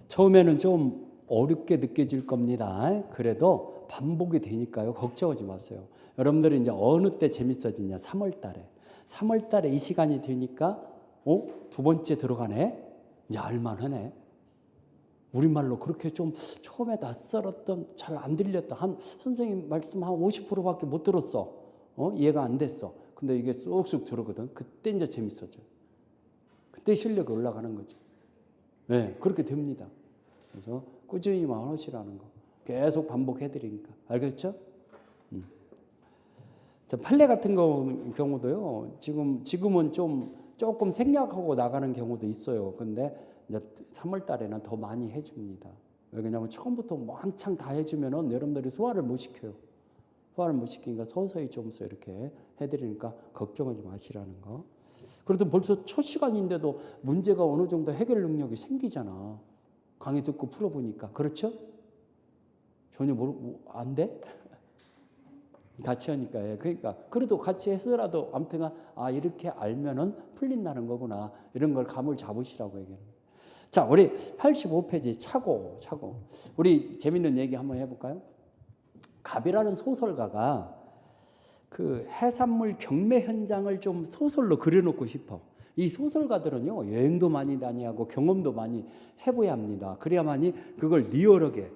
처음에는 좀 어렵게 느껴질 겁니다. 그래도 반복이 되니까요. 걱정하지 마세요. 여러분들이 이제 어느 때 재밌어지냐? 3월 달에. 3월 달에 이 시간이 되니까 두 번째 들어가네? 이제 알만하네. 우리말로 그렇게 좀 처음에 낯설었던, 잘 안 들렸던, 선생님 말씀 한 50%밖에 못 들었어. 이해가 안 됐어. 근데 이게 쏙쏙 들어오거든. 그때 이제 재밌어져. 그때 실력이 올라가는 거죠. 네, 그렇게 됩니다. 그래서 꾸준히만 하시라는 거. 계속 반복해드리니까. 알겠죠? 판례 같은 경우도요. 지금은 조금 생략하고 나가는 경우도 있어요. 근데 이제 3월 달에는 더 많이 해줍니다. 왜냐하면 처음부터 한창 다 해주면은 여러분들이 소화를 못 시켜요. 소화를 못 시키니까 서서히 조금씩 이렇게 해드리니까 걱정하지 마시라는 거. 그래도 벌써 첫 시간인데도 문제가 어느 정도 해결 능력이 생기잖아. 강의 듣고 풀어보니까. 그렇죠? 전혀 안 돼? 같이 하니까. 그러니까 그래도 같이 해서라도 아무튼 이렇게 알면은 풀린다는 거구나. 이런 걸 감을 잡으시라고 얘기해요. 자, 우리 85페이지 차고. 우리 재밌는 얘기 한번 해볼까요? 갑이라는 소설가가 그 해산물 경매 현장을 좀 소설로 그려놓고 싶어. 이 소설가들은요, 여행도 많이 다니고 경험도 많이 해봐야 합니다. 그래야만이 그걸 리얼하게,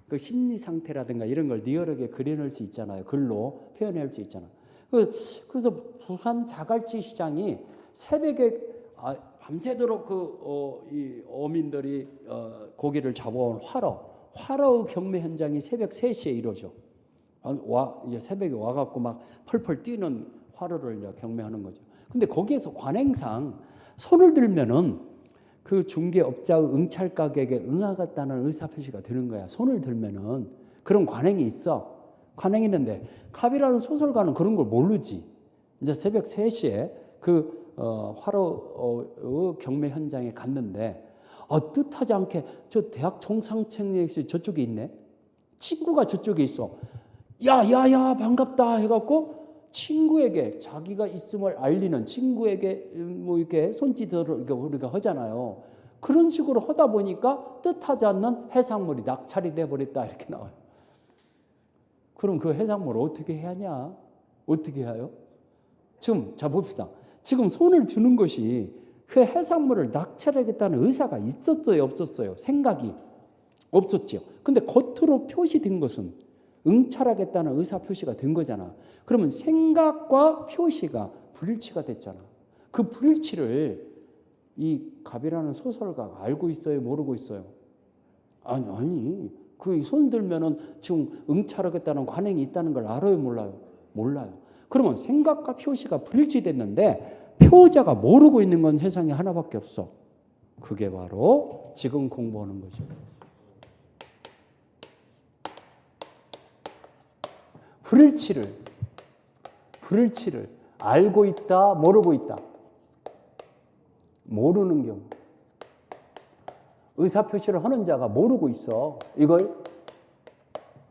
그 심리 상태라든가 이런 걸 리얼하게 그려낼 수 있잖아요. 글로 표현할 수 있잖아요. 그래서 부산 자갈치 시장이 새벽에 밤새도록 이 어민들이 고기를 잡아온 화로 경매 현장이 새벽 3시에 이루어져. 이제 새벽에 와갖고 막 펄펄 뛰는 화로를 이제 경매하는 거죠. 근데 거기에서 관행상 손을 들면은 그 중개업자의 응찰 가격에 응하겠다는 의사표시가 되는 거야. 손을 들면은 그런 관행이 있어. 관행이 있는데 갑이라는 소설가는 그런 걸 모르지. 이제 새벽 3시에 화로 경매 현장에 갔는데 뜻하지 않게 저 대학 총상책에서 저쪽에 있네. 친구가 저쪽에 있어. 야야야 반갑다 해갖고 친구에게 자기가 있음을 알리는 친구에게 뭐 이렇게 손짓을 우리가 하잖아요. 그런 식으로 하다 보니까 뜻하지 않는 해산물이 낙찰이 돼버렸다 이렇게 나와요. 그럼 그 해산물을 어떻게 해야 하냐? 어떻게 해요? 지금 자 봅시다. 지금 손을 드는 것이 그 해산물을 낙찰하겠다는 의사가 있었어요, 없었어요? 생각이 없었죠. 근데 겉으로 표시된 것은 응찰하겠다는 의사 표시가 된 거잖아. 그러면 생각과 표시가 불일치가 됐잖아. 그 불일치를 이 갑이라는 소설가가 알고 있어요, 모르고 있어요? 아니. 그 손 들면은 지금 응찰하겠다는 관행이 있다는 걸 알아요, 몰라요? 몰라요. 그러면 생각과 표시가 불일치됐는데 표자가 모르고 있는 건 세상에 하나밖에 없어. 그게 바로 지금 공부하는 거죠. 불일치를 알고 있다, 모르고 있다. 모르는 경우. 의사표시를 하는 자가 모르고 있어. 이걸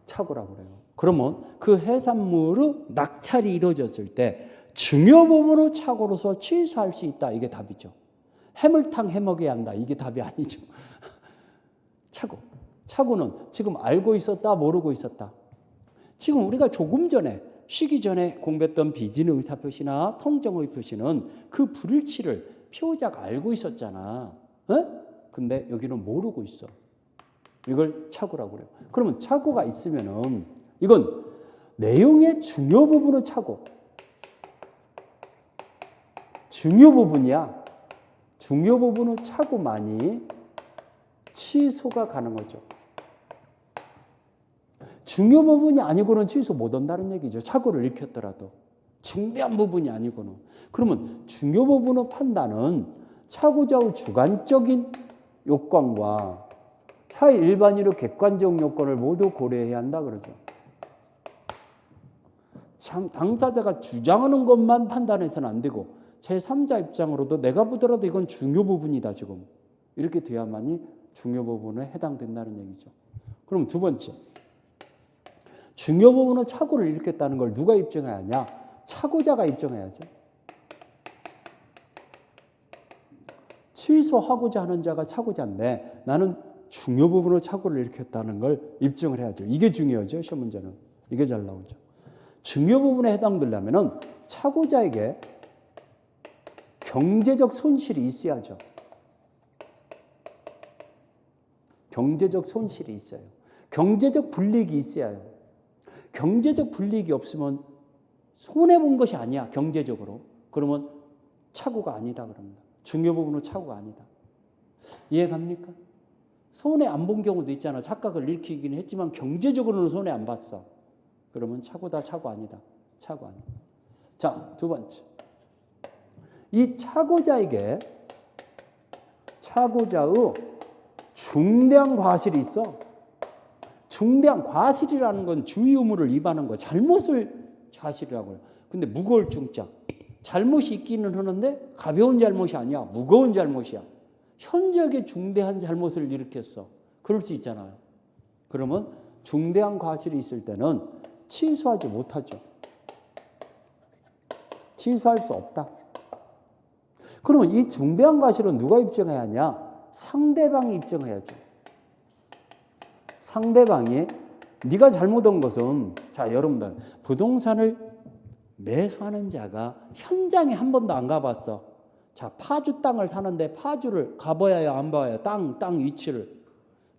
착오라고 그래요. 그러면 그 해산물의 낙찰이 이루어졌을 때 중요 부분의 착오로서 취소할 수 있다. 이게 답이죠. 해물탕 해먹어야 한다. 이게 답이 아니죠. 착오는 지금 알고 있었다, 모르고 있었다. 지금 우리가 조금 전에 쉬기 전에 공부했던 비진의 의사표시나 통정의 표시는 그 불일치를 표자가 알고 있었잖아. 근데 여기는 모르고 있어. 이걸 착오라고 그래요. 그러면 착오가 있으면은 이건 내용의 중요 부분은 착오. 중요 부분이야. 중요 부분은 착오만이 취소가 가능하죠. 중요 부분이 아니고는 취소 못 한다는 얘기죠. 착오를 일으켰더라도. 중대한 부분이 아니고는. 그러면 중요 부분의 판단은 착오자의 주관적인 요건과 사회 일반인의 객관적 요건을 모두 고려해야 한다 그러죠. 당사자가 주장하는 것만 판단해서는 안 되고 제3자 입장으로도 내가 보더라도 이건 중요 부분이다 지금. 이렇게 돼야만이 중요 부분에 해당된다는 얘기죠. 그럼 두 번째. 중요 부분은 착오를 일으켰다는 걸 누가 입증해야 하냐? 착오자가 입증해야죠. 취소하고자 하는 자가 착오자인데 나는 중요 부분으로 착오를 일으켰다는 걸 입증을 해야죠. 이게 중요하죠. 시험 문제는. 이게 잘 나오죠. 중요 부분에 해당되려면은 착오자에게 경제적 손실이 있어야죠. 경제적 손실이 있어요. 경제적 불이익이 있어야 해요. 경제적 불이익이 없으면 손해본 것이 아니야. 경제적으로. 그러면 착오가 아니다 그럽니다. 중요 부분은 착오가 아니다. 이해갑니까? 손해 안 본 경우도 있잖아. 착각을 일으키긴 했지만 경제적으로는 손해 안 봤어. 그러면 착오다, 착오 아니다. 착오 아니다. 자, 두 번째. 이 착오자에게 착오자의 중대한 과실이 있어. 중대한 과실이라는 건 주의 의무를 위반한 거, 잘못을 과실이라고 해요. 근데 무거울 중자. 잘못이 있기는 하는데 가벼운 잘못이 아니야. 무거운 잘못이야. 현저하게 중대한 잘못을 일으켰어. 그럴 수 있잖아요. 그러면 중대한 과실이 있을 때는 취소하지 못하죠. 취소할 수 없다. 그러면 이 중대한 과실은 누가 입증해야 하냐? 상대방이 입증해야죠. 상대방이 네가 잘못한 것은, 자 여러분들, 부동산을 매수하는 자가 현장에 한 번도 안 가봤어. 자, 파주 땅을 사는데 파주를 가봐야 해요, 안 봐야? 땅 위치를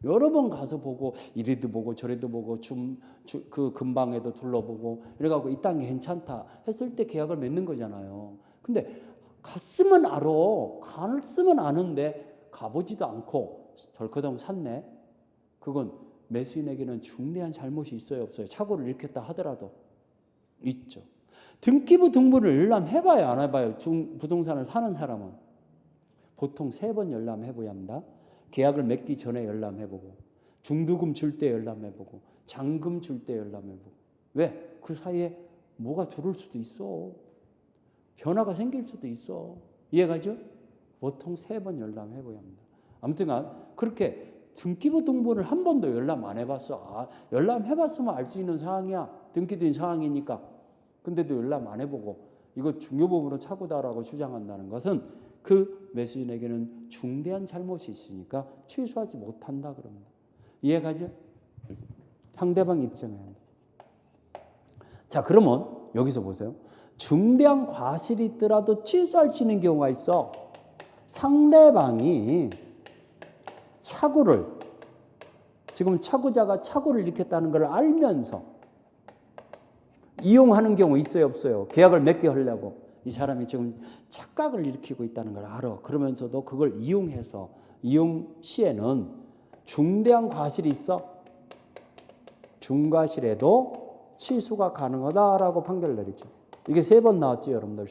여러 번 가서 보고, 이리도 보고 저리도 보고 그 근방에도 둘러보고 이래갖고 이 땅이 괜찮다 했을 때 계약을 맺는 거잖아요. 근데 갔으면 아는데 가보지도 않고 덜커덩 샀네. 그건 매수인에게는 중대한 잘못이 있어요, 없어요? 착오를 일으켰다 하더라도 있죠. 등기부 등본을 열람해봐야 안 해봐요? 부동산을 사는 사람은 보통 3번 열람해봐야 합니다. 계약을 맺기 전에 열람해보고, 중도금 줄 때 열람해보고, 잔금 줄 때 열람해보고. 왜? 그 사이에 뭐가 들어올 수도 있어. 변화가 생길 수도 있어. 이해가죠? 보통 3번 열람해봐야 합니다. 아무튼간 그렇게 등기부 등본을 한 번도 열람 안 해봤어. 열람해봤으면 알 수 있는 상황이야. 등기된 상황이니까. 근데도 열람 안 해보고 이거 중요 부분으로 착오다라고 주장한다는 것은 그 매수인에게는 중대한 잘못이 있으니까 취소하지 못한다 그럽니다. 이해가죠? 상대방 입증해야 한다. 자, 그러면 여기서 보세요. 중대한 과실이 있더라도 취소할 수 있는 경우가 있어. 상대방이 착오를, 지금 착오자가 착오를 일으켰다는 걸 알면서 이용하는 경우 있어요, 없어요? 계약을 맺게 하려고 이 사람이 지금 착각을 일으키고 있다는 걸 알아. 그러면서도 그걸 이용해서, 이용 시에는 중대한 과실이 있어. 중과실에도 취소가 가능하다라고 판결을 내리죠. 이게 3번 나왔죠, 여러분들.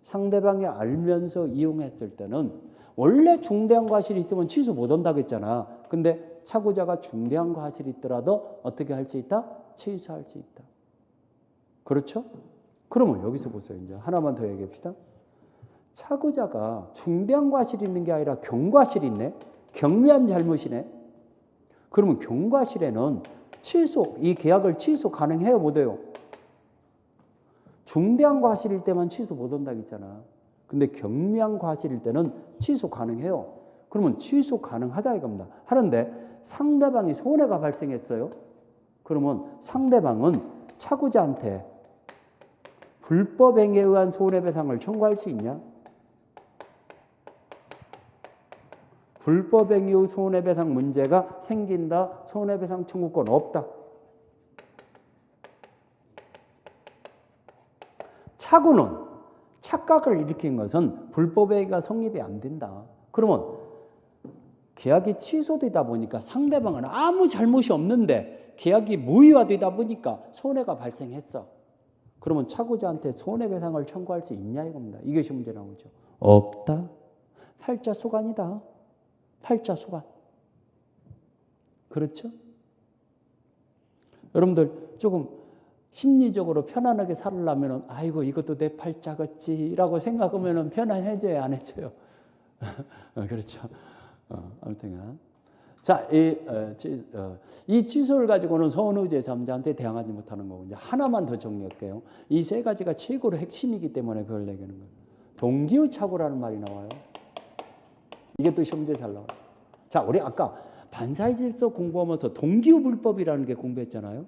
상대방이 알면서 이용했을 때는 원래 중대한 과실이 있으면 취소 못 한다고 했잖아. 근데 착오자가 중대한 과실이 있더라도 어떻게 할 수 있다? 취소할 수 있다. 그렇죠? 그러면 여기서 보세요. 이제 하나만 더 얘기합시다. 착오자가 중대한 과실이 있는 게 아니라 경과실이 있네. 경미한 잘못이네. 그러면 경과실에는 취소, 이 계약을 취소 가능해요, 못해요? 중대한 과실일 때만 취소 못 한다고 했잖아. 근데 경미한 과실일 때는 취소 가능해요. 그러면 취소 가능하다 이겁니다. 하는데 상대방이 손해가 발생했어요. 그러면 상대방은 착오자한테 불법 행위에 의한 손해배상을 청구할 수 있냐? 불법 행위의 손해배상 문제가 생긴다. 손해배상 청구권 없다. 착오는, 착각을 일으킨 것은 불법 행위가 성립이 안 된다. 그러면 계약이 취소되다 보니까 상대방은 아무 잘못이 없는데 계약이 무효화되다 보니까 손해가 발생했어. 그러면 착오자한테 손해배상을 청구할 수 있냐 이겁니다. 이것이 문제 나오죠. 없다. 팔자소관이다. 팔자소관. 그렇죠? 여러분들 조금 심리적으로 편안하게 살려면 아이고 이것도 내 팔자겠지라고 생각하면 편안해져야 안 해져요. 그렇죠. 아무튼 자, 이 취소를 가지고는 서운의 제3자한테 대항하지 못하는 거고, 이제 하나만 더 정리할게요. 이 3가지가 최고로 핵심이기 때문에 그걸 얘기하는 거예요. 동기의 착오라는 말이 나와요. 이게 또 시험지에 잘 나와요. 자, 우리 아까 반사의 질서 공부하면서 동기부불법이라는 게 공부했잖아요.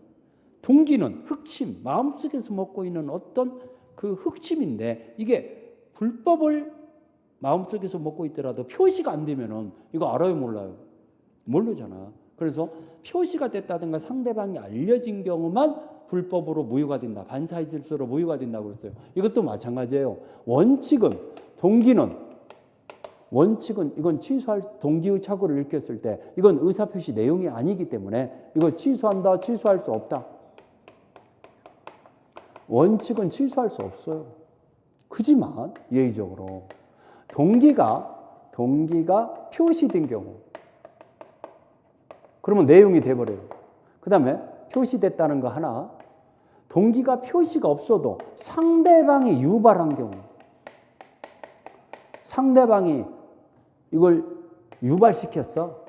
동기는 흑침, 마음속에서 먹고 있는 어떤 그 흑침인데 이게 불법을 마음속에서 먹고 있더라도 표시가 안 되면은 이거 알아요, 몰라요? 모르잖아. 그래서 표시가 됐다든가 상대방이 알려진 경우만 불법으로 무효가 된다. 반사의 질서로 무효가 된다고 그랬어요. 이것도 마찬가지예요. 원칙은 이건 취소할 동기의 착오를 일으켰을 때 이건 의사표시 내용이 아니기 때문에 이거 취소한다, 취소할 수 없다. 원칙은 취소할 수 없어요. 그지만 예의적으로 동기가 표시된 경우 그러면 내용이 돼버려요. 그 다음에 표시됐다는 거 하나, 동기가 표시가 없어도 상대방이 유발한 경우, 상대방이 이걸 유발시켰어.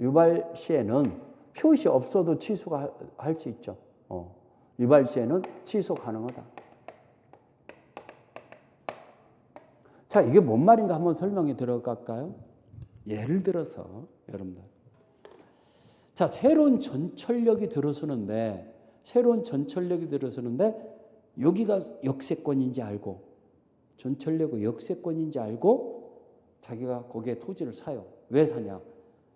유발 시에는 표시 없어도 취소가 할 수 있죠. 유발 시에는 취소 가능하다. 자, 이게 뭔 말인가 한번 설명해 들어갈까요? 예를 들어서 여러분들, 자, 새로운 전철역이 들어서는데 여기가 역세권인지 알고, 전철역의 역세권인지 알고 자기가 거기에 토지를 사요. 왜 사냐?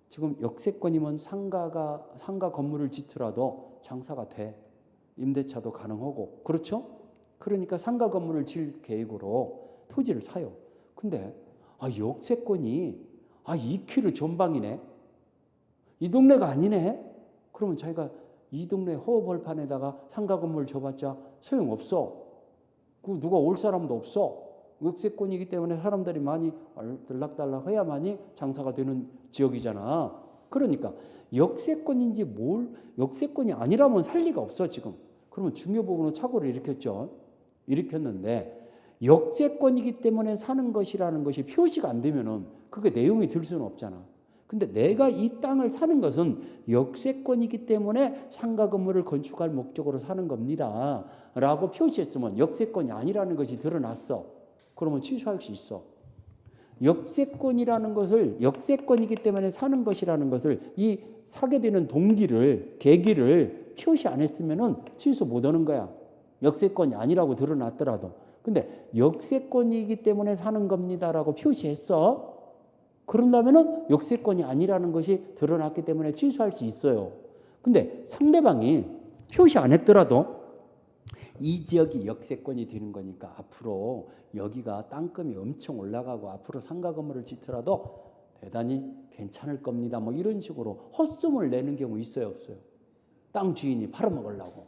지금 역세권이면 상가 건물을 짓더라도 장사가 돼. 임대차도 가능하고. 그렇죠? 그러니까 상가 건물을 질 계획으로 토지를 사요. 근데 역세권이 2km 전방이네. 이 동네가 아니네. 그러면 자기가 이 동네 허허벌판에다가 상가 건물을 줘봤자 소용없어. 그 누가 올 사람도 없어. 역세권이기 때문에 사람들이 많이 들락달락 해야만이 장사가 되는 지역이잖아. 그러니까 역세권인지 역세권이 아니라면 살 리가 없어 지금. 그러면 중요 부분은 착오를 일으켰는데 역세권이기 때문에 사는 것이라는 것이 표시가 안 되면은 그게 내용이 될 수는 없잖아. 근데 내가 이 땅을 사는 것은 역세권이기 때문에 상가 건물을 건축할 목적으로 사는 겁니다. 라고 표시했으면 역세권이 아니라는 것이 드러났어. 그러면 취소할 수 있어. 역세권이라는 것을 역세권이기 때문에 사는 것이라는 것을 이 사게 되는 계기를 표시 안 했으면은 취소 못 하는 거야. 역세권이 아니라고 드러났더라도. 근데 역세권이기 때문에 사는 겁니다라고 표시했어. 그런다면은 역세권이 아니라는 것이 드러났기 때문에 취소할 수 있어요. 근데 상대방이 표시 안 했더라도 이 지역이 역세권이 되는 거니까 앞으로 여기가 땅금이 엄청 올라가고 앞으로 상가 건물을 짓더라도 대단히 괜찮을 겁니다. 뭐 이런 식으로 헛소문을 내는 경우 있어요, 없어요? 땅 주인이 팔아먹으려고.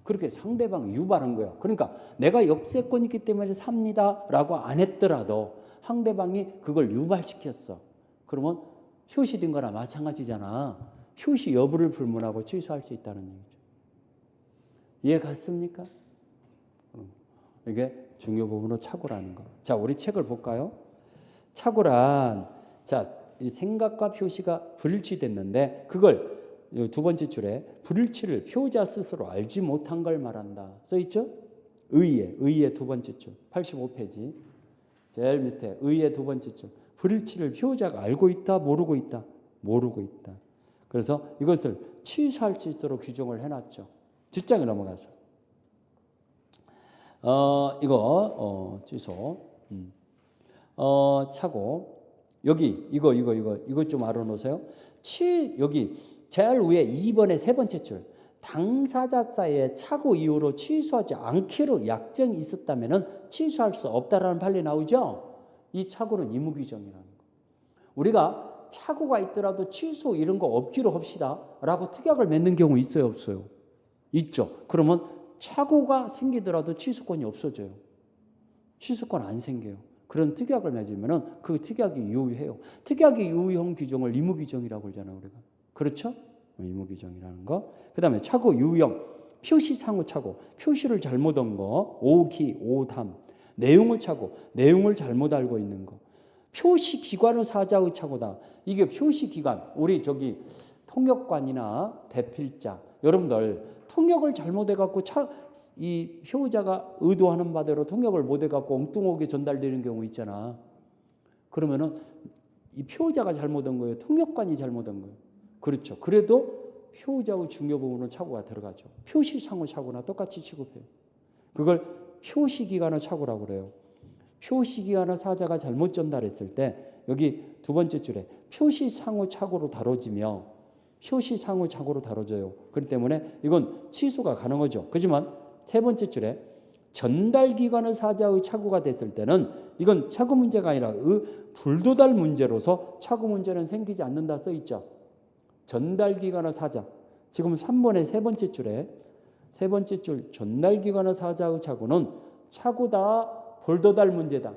그렇게 상대방이 유발한 거야. 그러니까 내가 역세권이기 때문에 삽니다라고 안 했더라도 상대방이 그걸 유발시켰어. 그러면 표시된 거나 마찬가지잖아. 표시 여부를 불문하고 취소할 수 있다는 얘기죠. 이해 갔습니까? 이게 중요 부분으로 착오라는 거. 자, 우리 책을 볼까요? 착오란, 자, 이 생각과 표시가 불일치됐는데 그걸 두 번째 줄에 불일치를 표자 스스로 알지 못한 걸 말한다. 써있죠? 의의 두 번째 줄, 85페이지. 제일 밑에 의의 두 번째 줄. 불일치를 표자가 알고 있다, 모르고 있다. 모르고 있다. 그래서 이것을 취소할 수 있도록 규정을 해놨죠. 뒷장에 넘어가서. 취소. 차고. 여기, 이거 좀 알아놓으세요. 여기, 제일 위에 2번의 세 번째 줄. 당사자 사이에 착오 이후로 취소하지 않기로 약정이 있었다면 취소할 수 없다라는 판례 나오죠? 이 착오는 의무규정이라는 거. 우리가 착오가 있더라도 취소 이런 거 없기로 합시다 라고 특약을 맺는 경우 있어요, 없어요? 있죠. 그러면 착오가 생기더라도 취소권이 없어져요. 취소권 안 생겨요. 그런 특약을 맺으면 그 특약이 유효해요. 특약이 유효형 규정을 의무규정이라고 그러잖아요, 우리가. 그렇죠? 의무규정이라는 거. 그 다음에 착오 유형, 표시상호 착오, 표시를 잘못한 거, 오기, 오담, 내용을 착오, 내용을 잘못 알고 있는 거. 표시기관의 사자의 착오다. 이게 표시기관, 우리 통역관이나 대필자, 여러분들 통역을 잘못해갖고 이 효자가 의도하는 바대로 통역을 못해갖고 엉뚱하게 전달되는 경우 있잖아. 그러면은 이 표의자가 잘못한 거예요? 통역관이 잘못한 거예요? 그렇죠. 그래도 표의자의 중요 부분은 착오가 들어가죠. 표시상호 착오나 똑같이 취급해요. 그걸 표시기관의 착오라고 그래요. 표시기관의 사자가 잘못 전달했을 때 여기 두 번째 줄에 표시상호 착오로 다뤄지며 표시상호 착오로 다뤄져요. 그렇기 때문에 이건 취소가 가능하죠. 그렇지만 세 번째 줄에 전달기관의 사자의 착오가 됐을 때는 이건 착오 문제가 아니라 불도달 문제로서 착오 문제는 생기지 않는다 써 있죠. 전달기관의 사자. 지금 3번의 세 번째 줄에 세 번째 줄 전달기관의 사자의 착오는 착오다 불도달 문제다.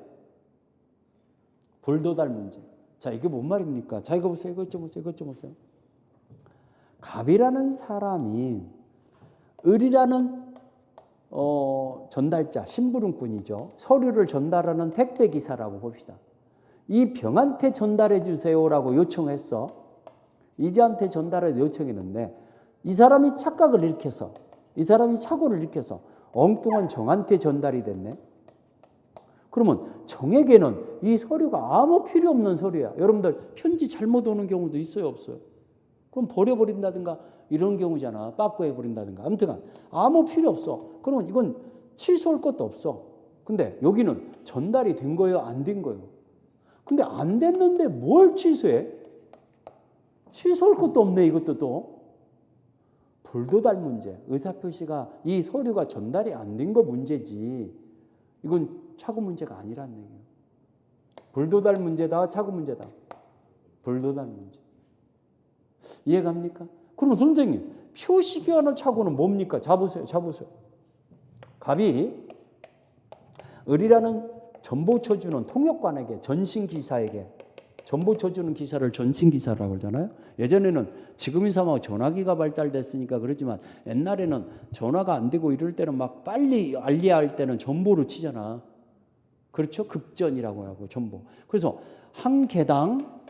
불도달 문제. 자, 이게 뭔 말입니까? 자, 이거 보세요. 이것 좀 보세요. 이것 좀 보세요. 갑이라는 사람이 을이라는 전달자, 심부름꾼이죠. 서류를 전달하는 택배기사라고 봅시다. 이 병한테 전달해 주세요라고 요청했어. 이자한테 전달해 요청했는데 이 사람이 착각을 일으켜서 이 사람이 착오를 일으켜서 엉뚱한 정한테 전달이 됐네. 그러면 정에게는 이 서류가 아무 필요 없는 서류야. 여러분들 편지 잘못 오는 경우도 있어요, 없어요? 그럼 버려버린다든가 이런 경우잖아. 빠꾸해버린다든가. 아무튼 아무 필요 없어. 그러면 이건 취소할 것도 없어. 근데 여기는 전달이 된 거예요? 안 된 거예요? 근데 안 됐는데 뭘 취소해? 취소할 것도 없네. 이것도 또. 불도달 문제. 의사표시가 이 서류가 전달이 안 된 거 문제지. 이건 착오 문제가 아니라는 얘기예요. 불도달 문제다. 착오 문제다. 불도달 문제. 이해갑니까? 그러면 선생님, 표시기관의 착오는 뭡니까? 자보세요. 자보세요. 갑이 을이라는 전보쳐 주는 통역관에게, 전신기사에게 전보쳐 주는 기사를 전신기사라고 그러잖아요. 예전에는 지금 이상하고 전화기가 발달됐으니까 그렇지만 옛날에는 전화가 안 되고 이럴 때는 막 빨리 알려야 할 때는 전보로 치잖아. 그렇죠? 급전이라고 하고 전보. 그래서 한 개당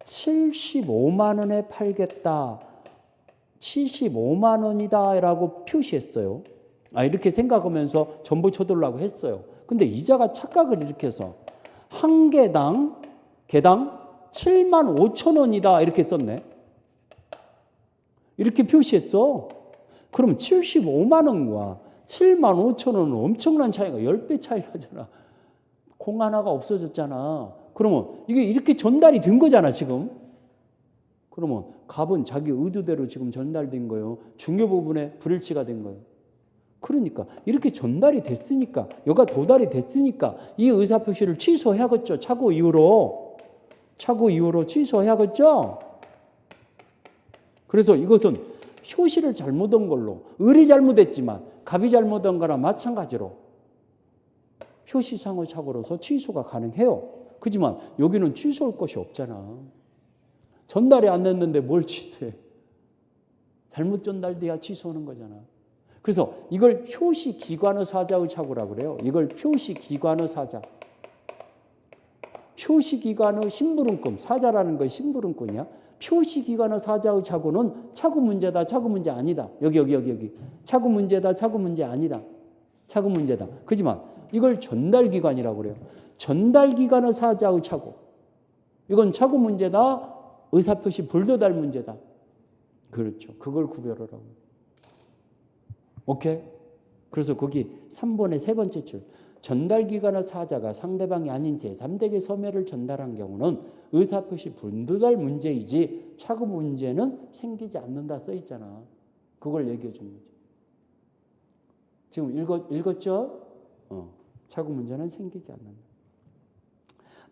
75만 원에 팔겠다. 75만 원이다라고 표시했어요. 이렇게 생각하면서 전보 쳐들라고 했어요. 근데 이자가 착각을 일으켜서 한 개당 7만 5천 원이다 이렇게 썼네. 이렇게 표시했어. 그럼 75만 원과 7만 5천 원은 엄청난 차이가 10배 차이 나잖아. 공 하나가 없어졌잖아. 그러면 이게 이렇게 전달이 된 거잖아 지금. 그러면 갑은 자기 의도대로 지금 전달된 거예요. 중요 부분에 불일치가 된 거예요. 그러니까 이렇게 전달이 됐으니까 여가 도달이 됐으니까 이 의사표시를 취소해야겠죠. 착오 이후로 취소해야겠죠. 그래서 이것은 표시를 잘못한 걸로 을이 잘못했지만 갑이 잘못한 거랑 마찬가지로 표시상의 착오로서 취소가 가능해요. 그렇지만 여기는 취소할 것이 없잖아. 전달이 안 됐는데 뭘 취소해? 잘못 전달돼야 취소하는 거잖아. 그래서 이걸 표시기관의 사자의 착오라고 그래요. 이걸 표시기관의 사자. 표시기관의 심부름꾼. 사자라는 건 심부름꾼이야. 표시기관의 사자의 착오는 착오 문제다. 착오 문제 아니다. 여기. 착오 문제다. 착오 문제 아니다. 착오 문제다. 그렇지만 이걸 전달기관이라고 그래요. 전달기관의 사자의 착오. 이건 착오 문제다. 의사표시 불도달 문제다. 그렇죠. 그걸 구별하라고. 오케이? 그래서 거기 3번의 세 번째 줄. 전달기관의 사자가 상대방이 아닌 제3대에게 서면을 전달한 경우는 의사표시 불도달 문제이지 착오 문제는 생기지 않는다 써 있잖아. 그걸 얘기해 주는 거죠. 지금 읽었죠? 착오 문제는 생기지 않는다.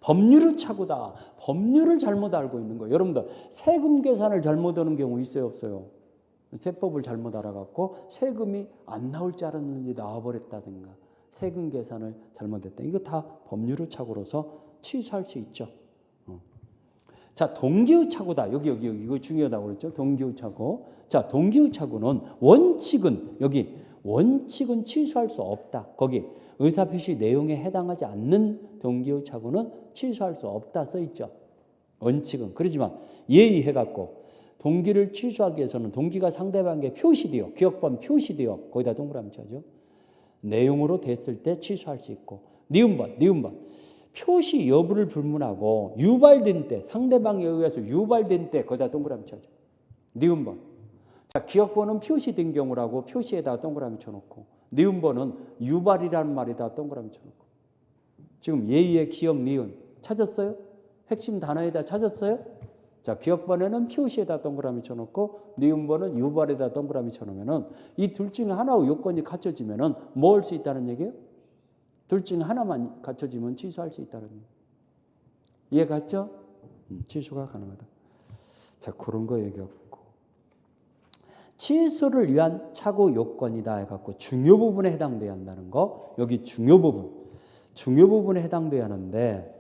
법률의 착오다. 법률을 잘못 알고 있는 거예요. 여러분들 세금 계산을 잘못하는 경우 있어요, 없어요? 세법을 잘못 알아갖고 세금이 안 나올 줄 알았는지 나와버렸다든가 세금 계산을 잘못했다. 이거 다 법률의 착오로서 취소할 수 있죠. 자, 동기의 착오다. 여기 이거 중요하다고 그랬죠. 동기의 착오. 자, 동기의 착오는 원칙은 취소할 수 없다. 거기 의사표시 내용에 해당하지 않는 동기의 착오는 취소할 수 없다 써 있죠. 원칙은. 그렇지만 예의해갖고 동기를 취소하기 위해서는 동기가 상대방에게 표시되어 기억번 표시되어 거기다 동그라미 쳐죠. 내용으로 됐을 때 취소할 수 있고 니은번 표시 여부를 불문하고 유발된 때, 상대방에 의해서 유발된 때 거기다 동그라미 쳐줘. 니은번. 자, 기억번은 표시된 경우라고 표시에다가 동그라미 쳐놓고, 니은번은 유발이라는 말에다 동그라미 쳐놓고. 지금 예의, 기억, 니은 찾았어요? 핵심 단어에다 찾았어요? 자, 기억번에는 표시에다 동그라미 쳐놓고, 니은번은 유발에다 동그라미 쳐놓으면은 이 둘 중에 하나의 요건이 갖춰지면은 뭐 할 수 있다는 얘기예요? 둘 중에 하나만 갖춰지면 취소할 수 있다는 얘기예요. 이해 갔죠? 취소가 가능하다. 자, 그런 거 얘기했고. 취소를 위한 착오 요건이다 해갖고 중요 부분에 해당돼야 한다는 거. 여기 중요 부분에 해당돼야 하는데,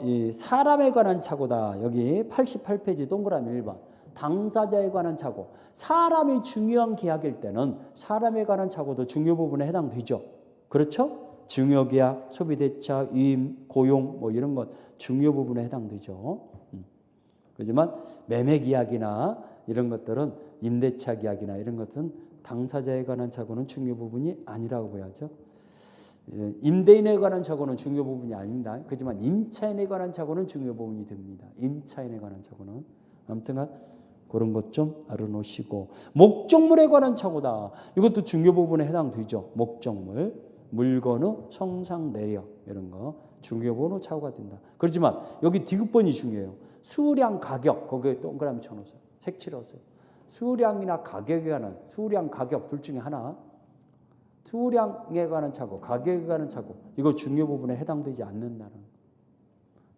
이 사람에 관한 착오다. 여기 88페이지 동그라미 1번. 당사자에 관한 착오. 사람이 중요한 계약일 때는 사람에 관한 착오도 중요 부분에 해당되죠. 그렇죠? 중요계약, 소비대차, 위임, 고용 뭐 이런 것 중요 부분에 해당되죠. 그렇지만 매매계약이나 이런 것들은 임대차 계약이나 이런 것은 당사자에 관한 착오는 중요 부분이 아니라고 봐야죠. 임대인에 관한 착오는 중요 부분이 아닙니다. 그렇지만 임차인에 관한 착오는 중요 부분이 됩니다. 임차인에 관한 착오는. 아무튼 그런 것 좀 알아놓으시고. 목적물에 관한 착오다. 이것도 중요 부분에 해당되죠. 목적물, 물건의 성상 내역 이런 거 중요 부분으로 착오가 된다. 그렇지만 여기 디귿번이 중요해요. 수량, 가격 거기에 동그라미 쳐놓으세요. 색칠을 하세요. 수량이나 가격에 관한, 수량, 가격 둘 중에 하나. 수량에 관한 착오, 가격에 관한 착오 이거 중요 부분에 해당되지 않는다는 거.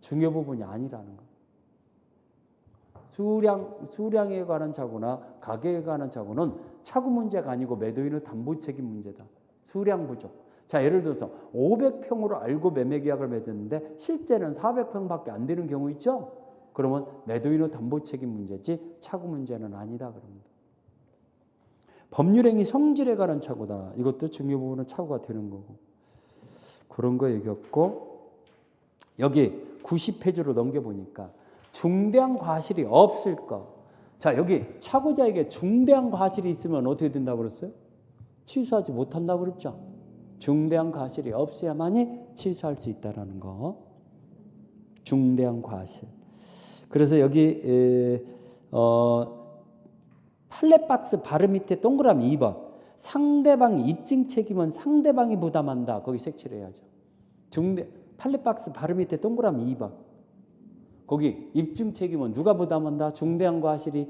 중요 부분이 아니라는 거. 수량에 관한 착오나 가격에 관한 착오는 착오 문제가 아니고 매도인의 담보 책임 문제다. 수량 부족. 자, 예를 들어서 500평으로 알고 매매 계약을 맺었는데 실제는 400평밖에 안 되는 경우 있죠? 그러면 매도인의 담보 책임 문제지 착오 문제는 아니다 그럽니다. 법률행위 성질에 관한 착오다. 이것도 중요 부분은 착오가 되는 거고. 그런 거 얘기했고, 여기 90페이지로 넘겨보니까 중대한 과실이 없을 것. 자, 여기 착오자에게 중대한 과실이 있으면 어떻게 된다고 그랬어요? 취소하지 못한다고 그랬죠. 중대한 과실이 없어야만이 취소할 수 있다는 거. 중대한 과실. 그래서 여기 팔레박스 바로 밑에 동그라미 2번. 상대방의 입증 책임은 상대방이 부담한다. 거기 색칠해야죠. 팔레박스 바로 밑에 동그라미 2번. 거기 입증 책임은 누가 부담한다? 중대한 과실이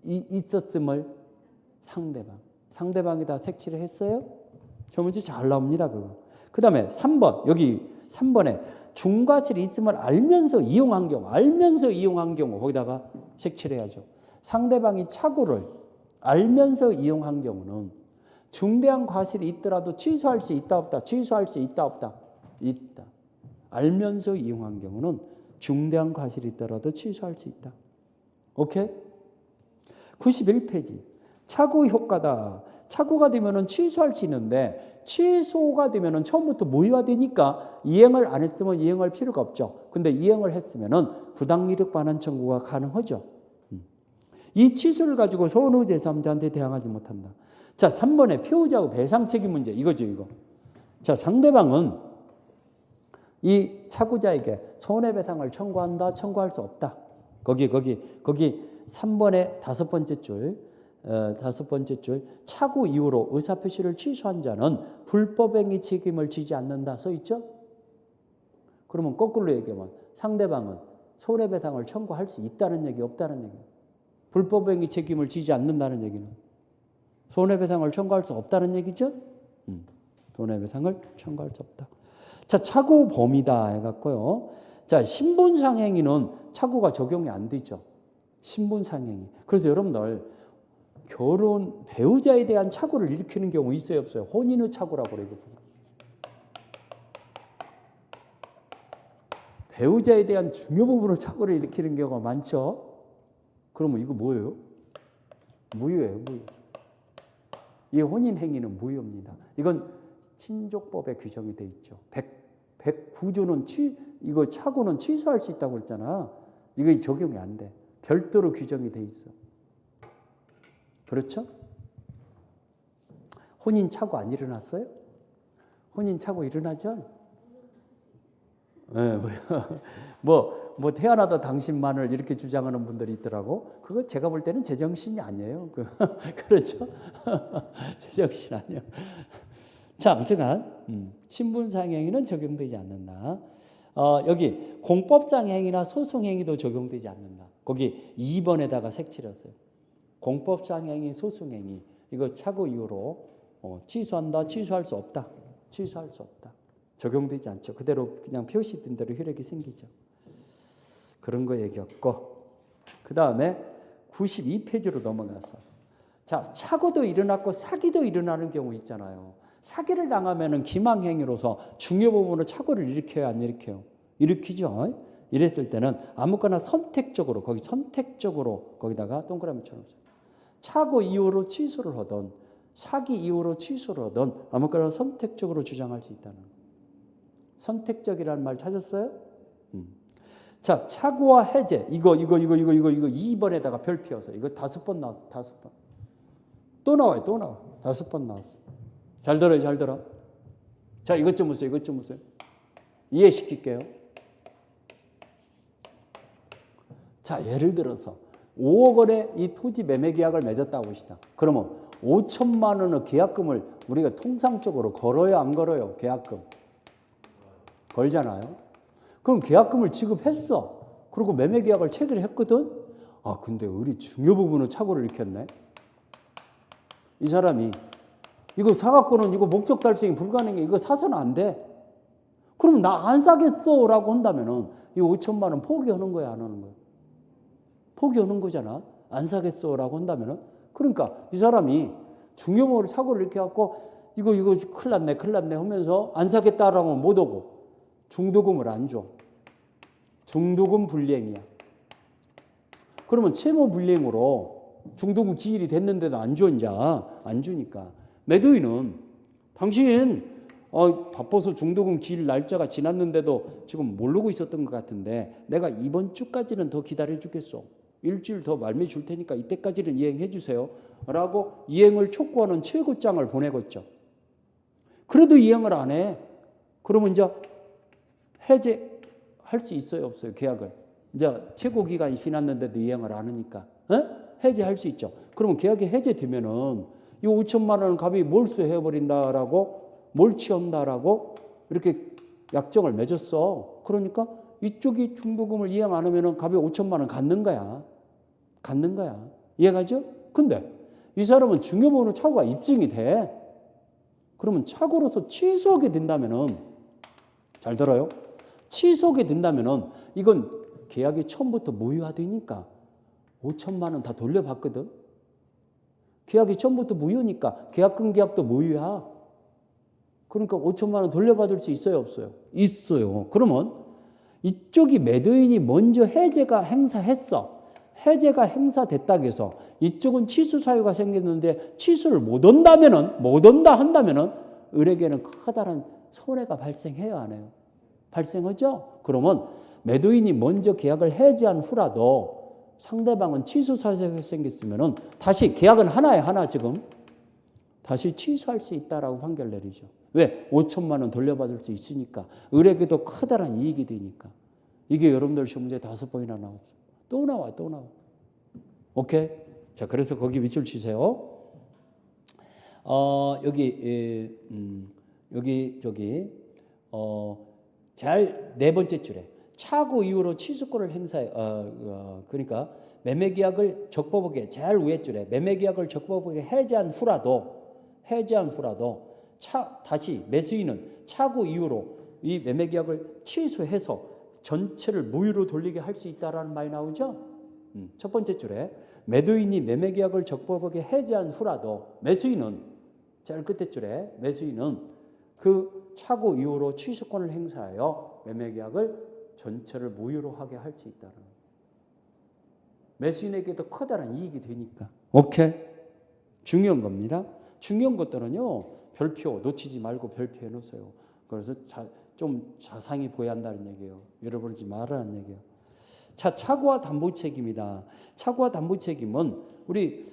있었음을 상대방. 상대방이 다 색칠을 했어요? 저 문제 잘 나옵니다. 그거. 그 다음에 3번. 여기 3번에 중과실이 있음을 알면서 이용한 경우 거기다가 색칠해야죠. 상대방이 착오를 알면서 이용한 경우는 중대한 과실이 있더라도 취소할 수 있다 없다. 취소할 수 있다 없다. 있다. 알면서 이용한 경우는 중대한 과실이 있더라도 취소할 수 있다. 오케이? 91페이지. 착오 효과다. 착오가 되면은 취소할 수 있는데 취소가 되면은 처음부터 무효화되니까 이행을 안 했으면 이행할 필요가 없죠. 근데 이행을 했으면은 부당이득 반환 청구가 가능하죠. 이 취소를 가지고 손의 제3자한테 대항하지 못한다. 자, 3번에 피해자의 배상 책임 문제 이거죠, 이거. 자, 상대방은 이 착오자에게 손해배상을 청구한다, 청구할 수 없다. 거기 3번의 다섯 번째 줄 착오 이후로 의사표시를 취소한 자는 불법행위 책임을 지지 않는다 써 있죠? 그러면 거꾸로 얘기하면 상대방은 손해배상을 청구할 수 있다는 얘기, 없다는 얘기. 불법행위 책임을 지지 않는다는 얘기는 손해배상을 청구할 수 없다는 얘기죠? 손해배상을 청구할 수 없다. 자, 착오 범위다 해갖고요. 자, 신분상행위는 착오가 적용이 안 되죠. 신분상행위. 그래서 여러분들 결혼 배우자에 대한 착오를 일으키는 경우 있어요, 없어요? 혼인의 착오라고 그래요. 배우자에 대한 중요 부분의 착오를 일으키는 경우가 많죠. 그러면 이거 뭐예요? 무효예요, 무효. 이 혼인 행위는 무효입니다. 이건 친족법에 규정이 돼 있죠. 109조는 이거 착오는 취소할 수 있다고 그랬잖아. 이거 적용이 안 돼. 별도로 규정이 돼 있어. 그렇죠? 혼인 착오 안 일어났어요? 혼인 착오 일어나죠? 예, 뭐 태어나다 당신만을 이렇게 주장하는 분들이 있더라고. 그거 제가 볼 때는 제정신이 아니에요. 그렇죠? 제정신 아니에요. 자, 아무튼 신분상행위는 적용되지 않는다. 여기 공법상행위나 소송행위도 적용되지 않는다. 거기 2번에다가 색칠을 했어요. 공법상행위, 소송행위 이거 착오 이후로 취소한다, 취소할 수 없다. 취소할 수 없다. 적용되지 않죠. 그대로 그냥 표시된 대로 효력이 생기죠. 그런 거 얘기했고, 그 다음에 92페이지로 넘어가서, 자, 착오도 일어났고 사기도 일어나는 경우 있잖아요. 사기를 당하면은 기망행위로서 중요 부분으로 착오를 일으켜야 안 일으켜요? 일으키죠. 이랬을 때는 아무거나 선택적으로 거기다가 동그라미 쳐놓으세요. 착오 이후로 취소를 하던 사기 이후로 취소를 하던 아무거나 선택적으로 주장할 수 있다는 거예요. 선택적이라는 말 찾았어요? 자, 착오와 해제 이거 2번에다가 별 피워서 이거 5번 나왔어. 5번. 또 나와요. 5번 나왔어. 잘 들어요. 잘 들어. 자, 이것 좀 보세요. 이해시킬게요. 자, 예를 들어서 5억 원의 이 토지 매매 계약을 맺었다고 합시다. 그러면 5천만 원의 계약금을 우리가 통상적으로 걸어요, 안 걸어요? 계약금. 걸잖아요. 그럼 계약금을 지급했어. 그리고 매매 계약을 체결했거든. 아, 근데 우리 중요 부분은 착오를 일으켰네. 이 사람이 이거 사갖고는 이거 목적 달성이 불가능해. 이거 사서는 안 돼. 그럼 나 안 사겠어라고 한다면은 이 5천만 원 포기하는 거야, 안 하는 거야? 포기하는 거잖아. 안 사겠어라고 한다면은. 그러니까 이 사람이 중요모를 사고를 이렇게 갖고 이거 큰일 났네 하면서 안 사겠다라고 하면 못 오고 중도금을 안 줘. 중도금 불이행이야. 그러면 채무 불이행으로 중도금 기일이 됐는데도 안 줘, 이제. 안 주니까. 매도인은 당신 바빠서 중도금 기일 날짜가 지났는데도 지금 모르고 있었던 것 같은데 내가 이번 주까지는 더 기다려 주겠소. 일주일 더 말미 줄 테니까 이때까지는 이행해 주세요. 라고 이행을 촉구하는 최고장을 보내겠죠. 그래도 이행을 안 해. 그러면 이제 해제할 수 있어요, 없어요? 계약을. 이제 최고 기간이 지났는데도 이행을 안 하니까. 해제할 수 있죠. 그러면 계약이 해제되면은 이 5천만 원을 갑이 몰수해버린다라고 몰취한다라고 이렇게 약정을 맺었어. 그러니까 이쪽이 중도금을 이행 안 하면은 갑이 5천만 원 갖는 거야. 이해가죠? 근데 이 사람은 중요모로 착오가 입증이 돼. 그러면 착오로서 취소하게 된다면은, 잘 들어요? 취소하게 된다면은 이건 계약이 처음부터 무효화되니까 5천만 원 다 돌려받거든. 계약이 처음부터 무효니까 계약금 계약도 무효야. 그러니까 5천만 원 돌려받을 수 있어요, 없어요? 있어요. 그러면 이쪽이 매도인이 먼저 해제가 행사했어. 해제가 행사됐다고 해서 이쪽은 취소 사유가 생겼는데 취소를 못 한다 한다면은 을에게는 커다란 손해가 발생해요, 안 해요? 발생하죠? 그러면 매도인이 먼저 계약을 해제한 후라도 상대방은 취소 사유가 생겼으면은 다시 계약은 하나 지금 다시 취소할 수 있다라고 판결 내리죠. 왜? 5천만 원 돌려받을 수 있으니까. 을에게도 커다란 이익이 되니까. 이게 여러분들 시험 문제 5번이나 나왔어요. 또 나와. 오케이? 자, 그래서 거기 밑줄 치세요. 잘 네 번째 줄에 착오 이후로 취소권을 행사해. 그러니까 매매계약을 적법하게 잘 위에 줄에 매매계약을 적법하게 해제한 후라도 다시 매수인은 착오 이후로 이 매매계약을 취소해서 전체를 무효로 돌리게 할 수 있다라는 말이 나오죠. 첫 번째 줄에 매도인이 매매계약을 적법하게 해제한 후라도 매수인은 잘 끝에 줄에 매수인은 그 착오 이후로 취소권을 행사하여 매매계약을 전체를 무효로 하게 할 수 있다는 거예요. 매수인에게도 커다란 이익이 되니까. 오케이? 중요한 겁니다. 중요한 것들은요. 별표 놓치지 말고 별표해 놓으세요. 그래서 좀 자상히 보여야 한다는 얘기예요. 잃어버리지 말라는 얘기예요. 자, 착오와 담보 책임이다. 착오와 담보 책임은 우리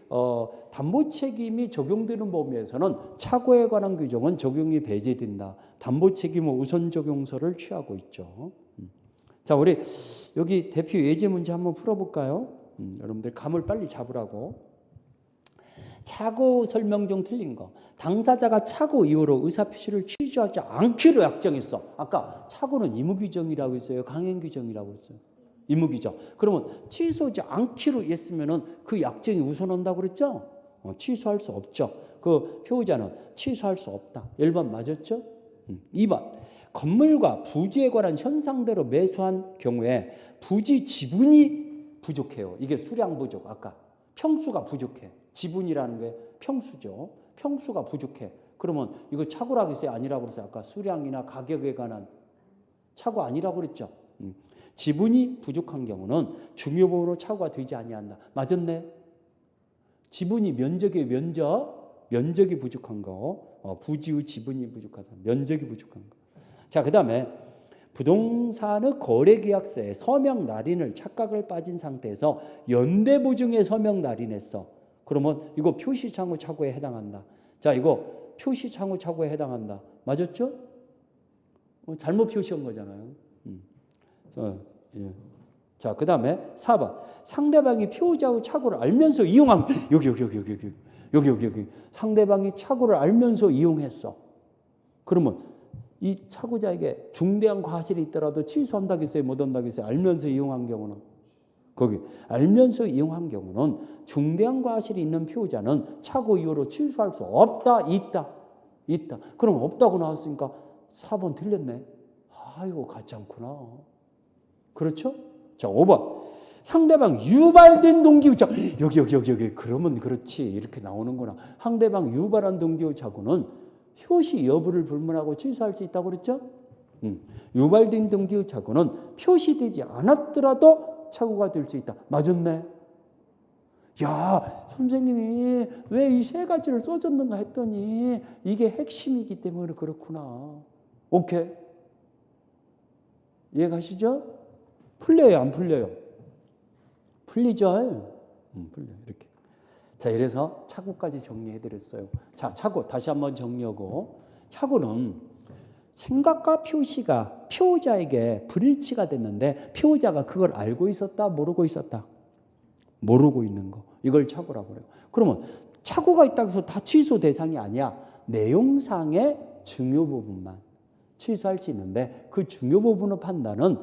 담보 책임이 적용되는 범위에서는 착오에 관한 규정은 적용이 배제된다. 담보 책임은 우선 적용서를 취하고 있죠. 자, 우리 여기 대표 예제 문제 한번 풀어볼까요? 여러분들 감을 빨리 잡으라고. 착오 설명 중 틀린 거. 당사자가 착오 이후로 의사표시를 취소하지 않기로 약정했어. 아까 착오는 의무규정이라고 했어요? 강행규정이라고 했어요? 의무규정. 그러면 취소하지 않기로 했으면은 그 약정이 우선한다고 그랬죠? 취소할 수 없죠. 그 피고자는 취소할 수 없다. 1번 맞았죠? 2번. 건물과 부지에 관한 현상대로 매수한 경우에 부지 지분이 부족해요. 이게 수량 부족. 아까 평수가 부족해. 지분이라는 게 평수죠. 평수가 부족해. 그러면 이거 착오라고 했어요? 아니라고 그랬어요? 아까 수량이나 가격에 관한 착오 아니라고 그랬죠? 지분이 부족한 경우는 중요보호로 착오가 되지 아니한다. 맞았네? 지분이 면적이 부족한 거, 부지의 지분이 부족하다. 면적이 부족한 거. 자, 그 다음에 부동산의 거래계약서에 서명 날인을 착각을 빠진 상태에서 연대보증에 서명 날인했어. 그러면 이거 표시창후 착오에 해당한다. 자, 이거 표시창후 착오에 해당한다. 맞았죠? 잘못 표시한 거잖아요. 예. 자, 그 다음에 4번. 상대방이 피고자의 착오를 알면서 이용한, 여기. 상대방이 착오를 알면서 이용했어. 그러면 이 착오자에게 중대한 과실이 있더라도 취소한다고 했어요? 못 한다고 했어요? 알면서 이용한 경우는? 거기 알면서 이용한 경우는 중대한 과실이 있는 피고자는 착오 이후로 취소할 수 없다, 있다. 그럼 없다고 나왔으니까 4번 틀렸네. 아이고, 같지 않구나. 그렇죠? 자, 5번. 상대방 유발된 동기의 착오. 여기. 그러면 그렇지. 이렇게 나오는구나. 상대방 유발한 동기의 착오는 표시 여부를 불문하고 취소할 수 있다고 그랬죠? 유발된 동기의 착오는 표시되지 않았더라도 착오가 될 수 있다. 맞았네. 야, 선생님이 왜 이 세 가지를 써줬는가 했더니 이게 핵심이기 때문에 그렇구나. 오케이. 이해가시죠? 풀려요, 안 풀려요? 풀리죠? 풀려요. 이렇게. 자, 이래서 착오까지 정리해드렸어요. 자, 착오 다시 한번 정리하고. 착오는 생각과 표시가 피고자에게 불일치가 됐는데 피고자가 그걸 알고 있었다, 모르고 있었다? 모르고 있는 거. 이걸 착오라고 그래요. 그러면 착오가 있다고 해서 다 취소 대상이 아니야. 내용상의 중요 부분만 취소할 수 있는데 그 중요 부분의 판단은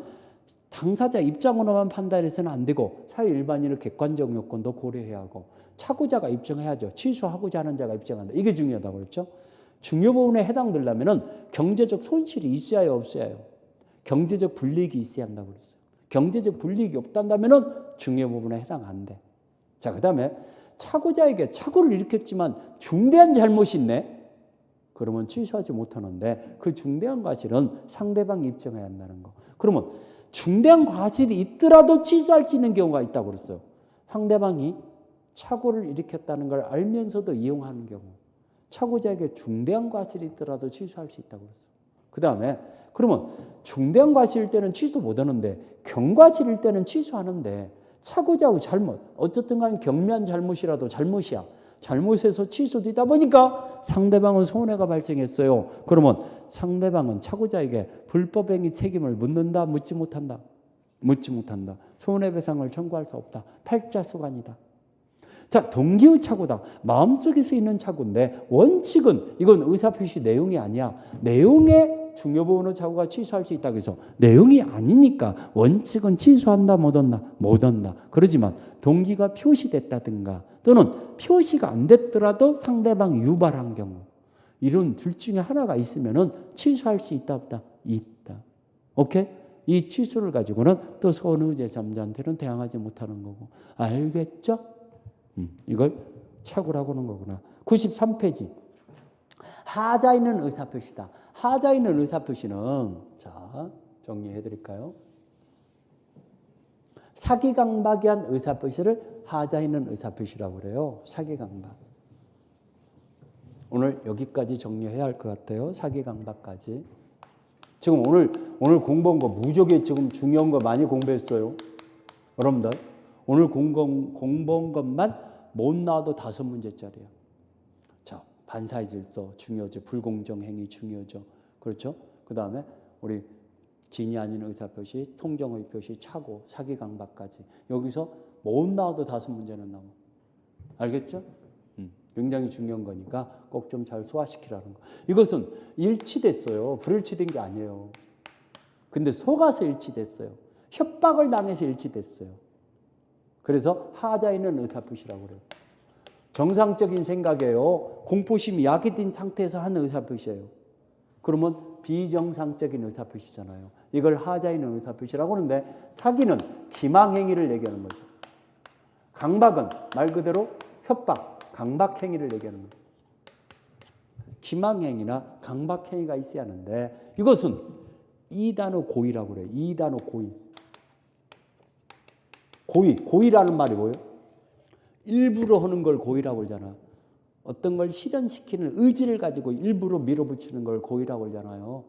당사자 입장으로만 판단해서는 안 되고 사회 일반인의 객관적 요건도 고려해야 하고 착오자가 입증해야죠. 취소하고자 하는 자가 입증한다. 이게 중요하다고 그랬죠. 중요 부분에 해당되려면 경제적 손실이 있어야 해요, 없어야 해요? 경제적 불이익이 있어야 한다고 그랬어요. 경제적 불이익이 없다면 중요 부분에 해당 안 돼. 자, 그 다음에 착오자에게 착오를 일으켰지만 중대한 잘못이 있네. 그러면 취소하지 못하는데 그 중대한 과실은 상대방이 입증해야 한다는 거. 그러면 중대한 과실이 있더라도 취소할 수 있는 경우가 있다고 그랬어요. 상대방이 착오를 일으켰다는 걸 알면서도 이용하는 경우. 착오자에게 중대한 과실이 있더라도 취소할 수 있다고 그랬어요. 그 다음에 그러면 중대한 과실일 때는 취소 못하는데 경과실일 때는 취소하는데 착오자의 잘못, 어쨌든 간 경미한 잘못이라도 잘못이야. 잘못해서 취소되다 보니까 상대방은 손해가 발생했어요. 그러면 상대방은 착오자에게 불법행위 책임을 묻는다, 묻지 못한다? 묻지 못한다. 손해배상을 청구할 수 없다. 팔자소관이다. 자, 동기의 착오다. 마음속에서 있는 착오인데 원칙은 이건 의사표시 내용이 아니야. 내용에 중요부분의 착오가 취소할 수 있다고 해서 내용이 아니니까 원칙은 취소한다, 못 한다? 못 한다. 그러지만 동기가 표시됐다든가 또는 표시가 안 됐더라도 상대방이 유발한 경우 이런 둘 중에 하나가 있으면 취소할 수 있다, 없다? 있다. 오케이? 이 취소를 가지고는 또 선의 제3자한테는 대항하지 못하는 거고. 알겠죠? 이걸 착오라고 하는 거구나. 93페이지. 하자 있는 의사표시다. 하자 있는 의사표시는 자, 정리해 드릴까요? 사기강박이한 의사표시를 하자 있는 의사표시라고 그래요. 사기강박. 오늘 여기까지 정리해야 할 것 같아요. 사기강박까지. 지금 오늘 공부한 거 무지하게 지금 중요한 거 많이 공부했어요. 여러분들 오늘 공부한 것만 못 나와도 5문제짜리예요. 자, 반사의 질서 중요하죠. 불공정 행위 중요하죠. 그렇죠? 그 다음에 우리 진이 아닌 의사표시, 통정의 표시, 착오, 사기 강박까지. 여기서 못 나와도 5문제는 나와. 알겠죠? 굉장히 중요한 거니까 꼭 좀 잘 소화시키라는 거. 이것은 일치됐어요. 불일치된 게 아니에요. 근데 속아서 일치됐어요. 협박을 당해서 일치됐어요. 그래서 하자 있는 의사표시라고 그래요. 정상적인 생각이에요. 공포심이 약해진 상태에서 하는 의사표시예요. 그러면 비정상적인 의사표시잖아요. 이걸 하자 있는 의사표시라고 하는데 사기는 기망행위를 얘기하는 거죠. 강박은 말 그대로 협박, 강박행위를 얘기하는 거죠. 기망행위나 강박행위가 있어야 하는데 이것은 2단어 고의라고 그래요. 2단어 고의. 고의라는 말이 뭐예요? 일부러 하는 걸 고의라고 그러잖아. 어떤 걸 실현시키는 의지를 가지고 일부러 밀어붙이는 걸 고의라고 그러잖아요.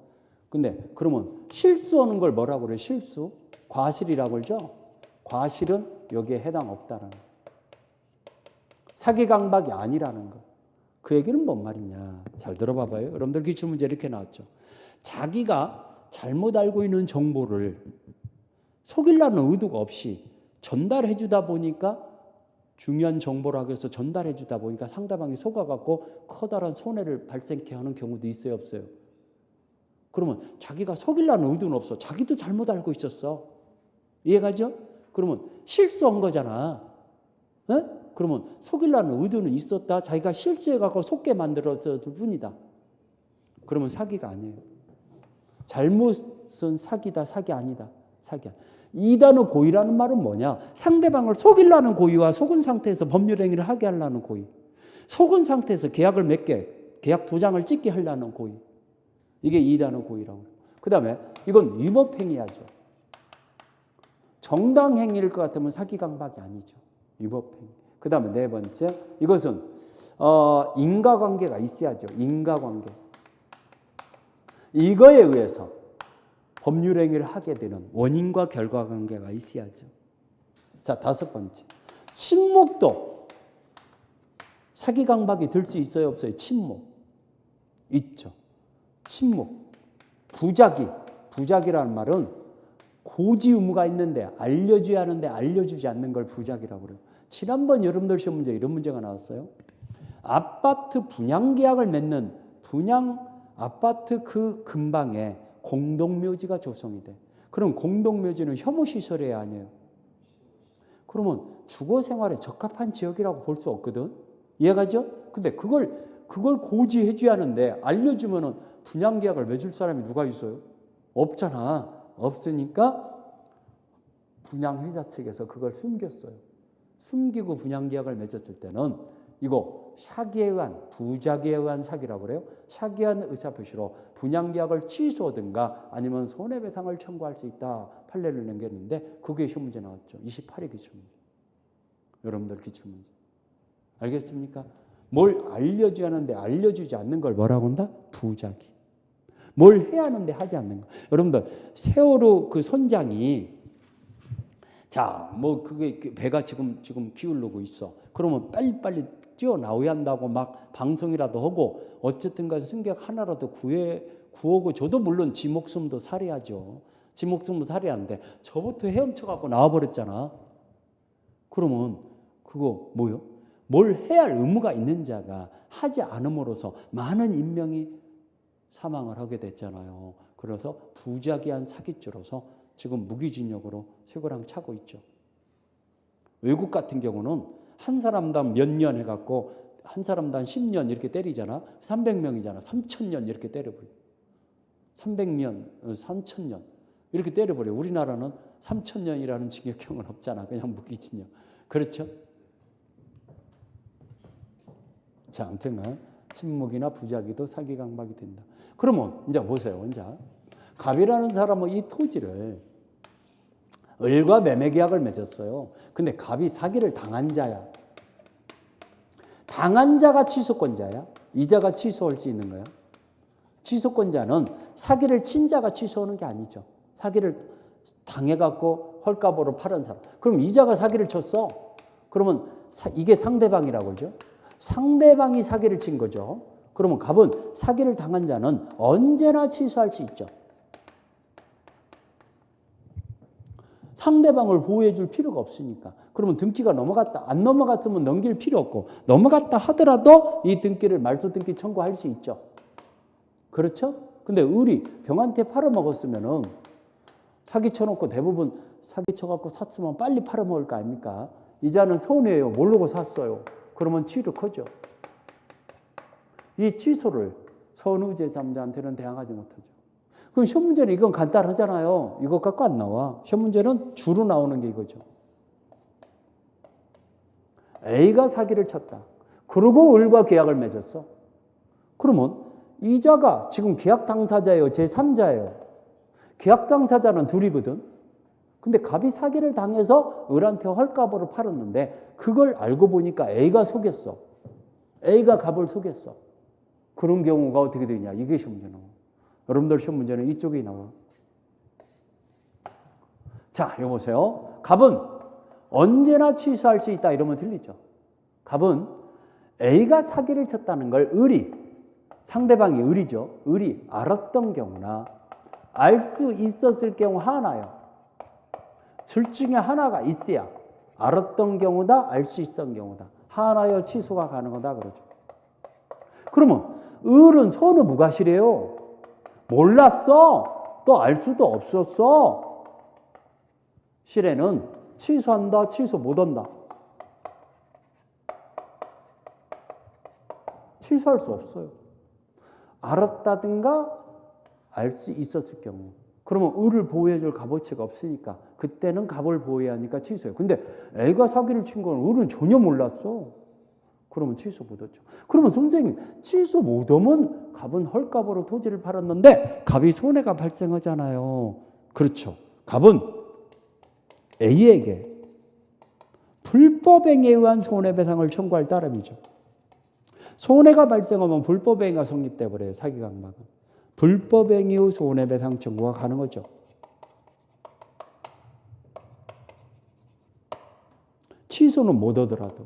근데 그러면 실수하는 걸 뭐라고 그래요? 실수? 과실이라고 그러죠? 과실은 여기에 해당 없다는 거. 사기 강박이 아니라는 거. 그 얘기는 뭔 말이냐? 잘 들어봐봐요. 여러분들 기출문제 이렇게 나왔죠. 자기가 잘못 알고 있는 정보를 속이려는 의도가 없이 전달해 주다 보니까 중요한 정보라고 해서 전달해 주다 보니까 상대방이 속아갖고 커다란 손해를 발생케 하는 경우도 있어요, 없어요? 그러면 자기가 속이려는 의도는 없어. 자기도 잘못 알고 있었어. 이해가죠? 그러면 실수한 거잖아. 에? 그러면 속이려는 의도는 있었다. 자기가 실수해갖고 속게 만들었을 뿐이다. 그러면 사기가 아니에요. 잘못은 사기다, 사기 아니다. 사기야. 2단어 고의라는 말은 뭐냐? 상대방을 속이려는 고의와 속은 상태에서 법률 행위를 하게 하려는 고의. 속은 상태에서 계약을 맺게, 계약 도장을 찍게 하려는 고의. 이게 2단어 고의라고 해요. 그 다음에 이건 위법행위하죠. 정당행위일 것 같으면 사기 강박이 아니죠. 위법행위. 그 다음에 4번째, 이것은 인과관계가 있어야죠. 인과관계. 이거에 의해서 법률행위를 하게 되는 원인과 결과관계가 있어야죠. 자, 5번째. 침묵도 사기 강박이 들 수 있어요, 없어요? 침묵. 있죠. 침묵. 부작이라는 말은 고지 의무가 있는데 알려줘야 하는데 알려주지 않는 걸 부작이라고 그래요. 지난번 여러분들 시험 문제 이런 문제가 나왔어요. 아파트 분양계약을 맺는 아파트 그 근방에 공동묘지가 조성이 돼. 그럼 공동묘지는 혐오시설이 아니에요. 그러면 주거생활에 적합한 지역이라고 볼 수 없거든. 이해가죠? 근데 그걸 고지해 줘야 하는데 알려주면은 분양계약을 맺을 사람이 누가 있어요? 없잖아. 없으니까 분양회사 측에서 그걸 숨겼어요. 숨기고 분양계약을 맺었을 때는 이거 사기에 의한, 부작위에 의한 사기라고 그래요. 사기에 의한 의사표시로 분양계약을 취소하든가 아니면 손해배상을 청구할 수 있다. 판례를 남겼는데 그게 시험 문제 나왔죠. 28회 기출문제. 여러분들 기출문제. 알겠습니까? 뭘 알려줘야 하는데 알려주지 않는 걸 뭐라고 한다? 부작위. 뭘 해야 하는데 하지 않는 거. 여러분들 세월호 그 선장이 자, 뭐 그게 배가 지금 기울고 있어. 그러면 빨리빨리 뛰어나와야 한다고 막 방송이라도 하고 어쨌든 간에 승객 하나라도 구하고 저도 물론 지 목숨도 살해야죠. 지 목숨도 살해하는데 저부터 헤엄쳐 갖고 나와버렸잖아. 그러면 그거 뭐요? 뭘 해야 할 의무가 있는 자가 하지 않음으로써 많은 인명이 사망을 하게 됐잖아요. 그래서 부작위한 사기죄로서 지금 무기징역으로 쇠고랑 차고 있죠. 외국 같은 경우는 한 사람당 몇 년 해갖고 한 사람당 10년 이렇게 때리잖아. 300명이잖아. 3,000년 이렇게 때려버려. 300년, 3,000년 이렇게 때려버려. 우리나라는 3,000년이라는 징역형은 없잖아. 그냥 무기징역. 그렇죠? 자, 아무튼 침묵이나 부작위도 사기 강박이 된다. 그러면 이제 보세요. 이제 갑이라는 사람은 이 토지를 을과 매매 계약을 맺었어요. 근데 갑이 사기를 당한 자야. 당한 자가 취소권자야. 이자가 취소할 수 있는 거야. 취소권자는 사기를 친 자가 취소하는 게 아니죠. 사기를 당해갖고 헐값으로 팔은 사람. 그럼 이자가 사기를 쳤어. 그러면 이게 상대방이라고 그러죠. 상대방이 사기를 친 거죠. 그러면 갑은 사기를 당한 자는 언제나 취소할 수 있죠. 상대방을 보호해 줄 필요가 없으니까. 그러면 등기가 넘어갔다. 안 넘어갔으면 넘길 필요 없고 넘어갔다 하더라도 이 등기를 말소 등기 청구할 수 있죠. 그렇죠? 근데 을이 병한테 팔아먹었으면은 사기 쳐놓고 대부분 사기 쳐갖고 샀으면 빨리 팔아먹을 거 아닙니까? 이자는 손해예요. 모르고 샀어요. 그러면 취득 크죠. 이 취소를 선의 제3자한테는 대항하지 못하죠. 그럼 시험 문제는 이건 간단하잖아요. 이것 갖고 안 나와. 시험 문제는 주로 나오는 게 이거죠. A가 사기를 쳤다. 그리고 을과 계약을 맺었어. 그러면 이자가 지금 계약 당사자예요? 제3자예요? 계약 당사자는 둘이거든. 근데 갑이 사기를 당해서 을한테 헐값으로 팔았는데 그걸 알고 보니까 A가 속였어. A가 갑을 속였어. 그런 경우가 어떻게 되냐? 이게 시험 문제 나와. 여러분들 시험 문제는 이쪽이 나와. 자, 이거 보세요. 갑은 언제나 취소할 수 있다 이러면 들리죠. 갑은 A가 사기를 쳤다는 걸 을이, 상대방이 을이죠. 을이 알았던 경우나 알 수 있었을 경우 하나요. 둘 중에 하나가 있어야 알았던 경우다, 알 수 있었던 경우다. 하나여 취소가 가능하다 그러죠. 그러면 을은 손의 무과실이에요. 몰랐어. 또 알 수도 없었어. 실에는 취소한다, 취소 못한다. 취소할 수 없어요. 알았다든가 알 수 있었을 경우. 그러면 을을 보호해줄 값어치가 없으니까 그때는 갑을 보호해야 하니까 취소해요. 근데 애가 사기를 친 건 을은 전혀 몰랐어. 그러면 취소 못하죠. 그러면 선생님 취소 못하면 갑은 헐값으로 토지를 팔았는데 갑이 손해가 발생하잖아요. 그렇죠. 갑은 A에게 불법행위에 의한 손해배상을 청구할 따름이죠. 손해가 발생하면 불법행위가 성립돼 버려요. 사기강박은. 불법행위의 손해배상 청구가 가능하죠. 취소는 못 하더라도.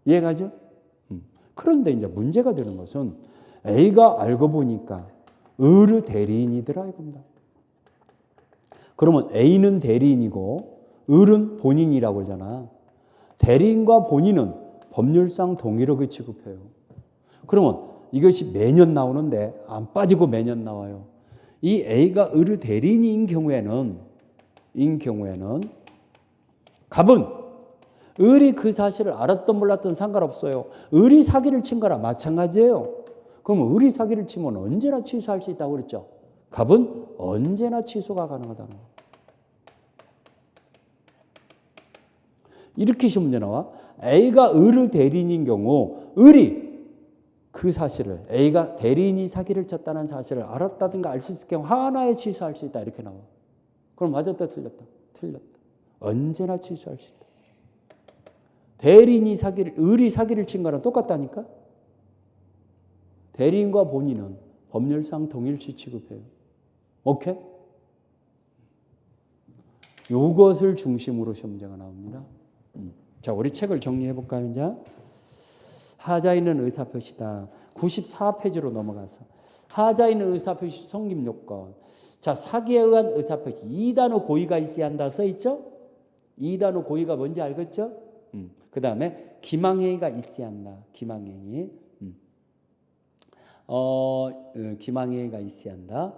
이해가죠? 그런데 이제 문제가 되는 것은 A가 알고 보니까 을의 대리인이더라 이겁니다. 그러면 A는 대리인이고 을은 본인이라고 그러잖아. 대리인과 본인은 법률상 동일하게 취급해요. 그러면 이것이 매년 나오는데 안 빠지고 매년 나와요. 이 A가 을의 대리인인 경우에는 갑은 을이 그 사실을 알았던 몰랐던 상관없어요. 을이 사기를 친 거랑 마찬가지예요. 그럼 을이 사기를 치면 언제나 취소할 수 있다고 그랬죠. 갑은 언제나 취소가 가능하다는 거예요. 이렇게 시험 문제 나와. A가 을의 대리인인 경우 을이 그 사실을 A가 대리인이 사기를 쳤다는 사실을 알았다든가 알 수 있을 경우 하나에 취소할 수 있다 이렇게 나와. 그럼 맞았다 틀렸다. 틀렸다. 언제나 취소할 수 있다. 대리인이 을이 사기를 친 거랑 똑같다니까? 대리인과 본인은 법률상 동일시 취급해요. 오케이? 이것을 중심으로 시험 문제가 나옵니다. 자, 우리 책을 정리해 볼까요, 이제? 하자 있는 의사표시다. 94페이지로 넘어가서. 하자 있는 의사표시 성립 요건. 자, 사기에 의한 의사표시. 2단어 고의가 있어야 한다 써 있죠? 2단어 고의가 뭔지 알겠죠? 그 다음에 기망행위가 있어야 한다. 기망행위. 기망행위가 있어야 한다.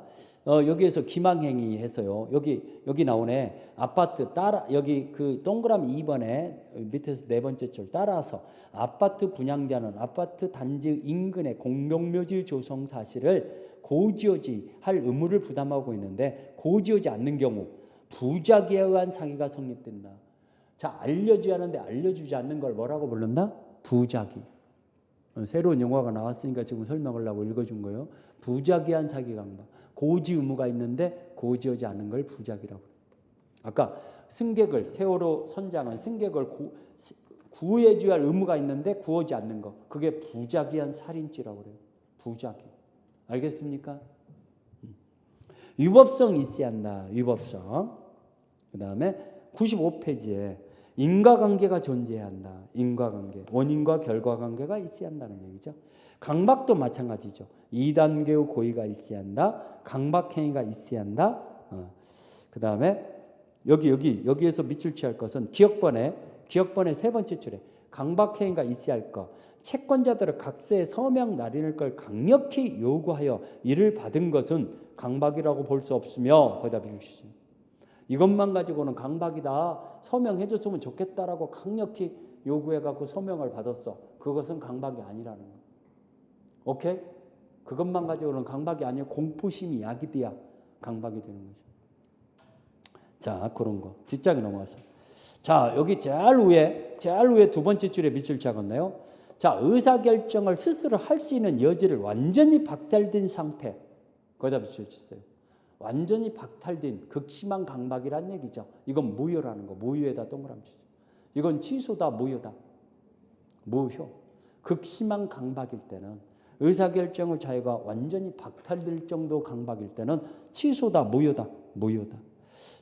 여기에서 기망행위 해서요. 여기 나오네. 아파트 따라 여기 그 동그라미 2번에 밑에서 네 번째 줄 따라서 아파트 분양자는 아파트 단지 인근의 공동묘지 조성 사실을 고지하지 할 의무를 부담하고 있는데 고지하지 않는 경우 부작위에 의한 사기가 성립된다. 자, 알려줘야 하는데 알려주지 않는 걸 뭐라고 부른다? 부작위. 새로운 용어가 나왔으니까 지금 설명을 하고 읽어준 거예요. 부작위한 사기강박. 고지 의무가 있는데 고지하지 않는 걸 부작위라고 그래요. 아까 승객을 세월호 선장은 승객을 구해줘야 할 의무가 있는데 구하지 않는 거. 그게 부작위한 살인죄라고 그래요. 부작위. 알겠습니까? 위법성 있어야 한다. 위법성. 그 다음에 95페이지에 인과관계가 존재해야 한다. 인과관계. 원인과 결과관계가 있어야 한다는 얘기죠. 강박도 마찬가지죠. 2단계의 고의가 있어야 한다. 강박행위가 있어야 한다. 그 다음에 여기에서 밑줄 취할 것은 기억번의 세 번째 줄에 강박행위가 있어야 할 것. 채권자들의 각서에 서명 날인할 걸 강력히 요구하여 이를 받은 것은 강박이라고 볼 수 없으며 대답해 주시죠. 이것만 가지고는 강박이다. 서명해줬으면 좋겠다라고 강력히 요구해갖고 서명을 받았어. 그것은 강박이 아니라는 거. 오케이? 그것만 가지고는 강박이 아니고 공포심이 약이 돼야 강박이 되는 거죠. 자, 그런 거. 뒷장에 넘어가서. 자, 여기 제일 위에 두 번째 줄에 밑줄 잡았나요? 자, 의사결정을 스스로 할 수 있는 여지를 완전히 박탈된 상태. 거기다 붙여주세요. 완전히 박탈된 극심한 강박이란 얘기죠. 이건 무효라는 거. 무효에다 동그라미 주세요. 이건 취소다, 무효다. 무효. 극심한 강박일 때는 의사결정의 자유가 완전히 박탈될 정도 강박일 때는 취소다, 무효다. 무효다.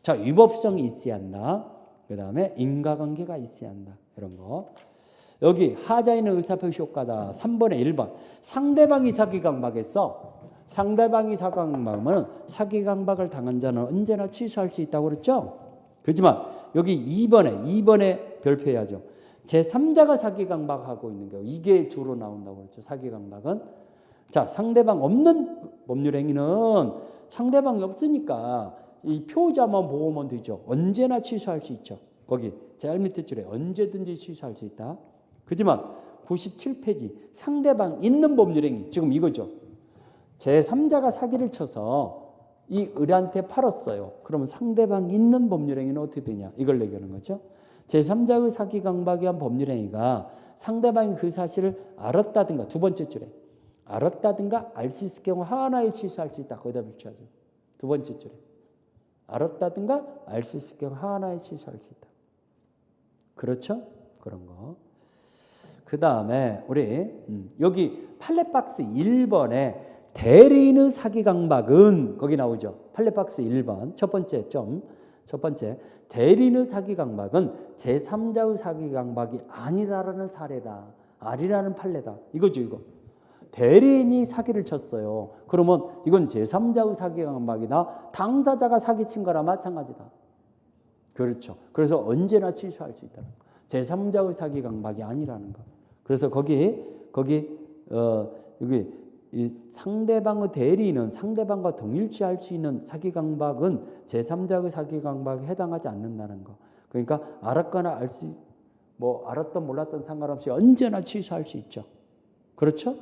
자, 위법성이 있어야 한다. 그 다음에 인과관계가 있어야 한다. 이런 거. 여기 하자에는 의사표시 효과다. 3번에 1번. 상대방이 사기강박했어. 상대방이 사기강박하면 사기강박을 당한 자는 언제나 취소할 수 있다고 그랬죠. 그렇지만 여기 2번에 별표해야죠. 제3자가 사기강박하고 있는 경우 이게 주로 나온다고 그랬죠. 사기강박은. 자, 상대방 없는 법률행위는 상대방이 없으니까 이 표자만 보고만 되죠. 언제나 취소할 수 있죠. 거기 제일 밑에 줄에 언제든지 취소할 수 있다. 그렇지만 97페이지 상대방 있는 법률행위 지금 이거죠. 제3자가 사기를 쳐서 이 을한테 팔았어요. 그러면 상대방 있는 법률행위는 어떻게 되냐. 이걸 얘기하는 거죠. 제3자의 사기 강박에 한 법률행위가 상대방이 그 사실을 알았다든가 두 번째 줄에 알았다든가 알 수 있을 경우 하나에 취소할 수 있다. 거기다 붙여야죠. 두 번째 줄에 알았다든가 알 수 있을 경우 하나에 취소할 수 있다. 그렇죠? 그런 거. 그 다음에 우리 여기 판례박스 1번에 대리인의 사기 강박은 거기 나오죠. 판례박스 1번 첫 번째 대리인의 사기 강박은 제3자의 사기 강박이 아니다라는 사례다. 아니라는 판례다. 이거죠, 이거. 대리인이 사기를 쳤어요. 그러면 이건 제3자의 사기 강박이다. 당사자가 사기친 거나 마찬가지다. 그렇죠. 그래서 언제나 취소할 수 있다는 거. 제3자의 사기 강박이 아니라는 거. 그래서 여기 이 상대방의 대리인은 상대방과 동일치할 수 있는 사기 강박은 제3자의 사기 강박에 해당하지 않는다는 거. 그러니까 알았거나 알았던 몰랐던 상관없이 언제나 취소할 수 있죠. 그렇죠?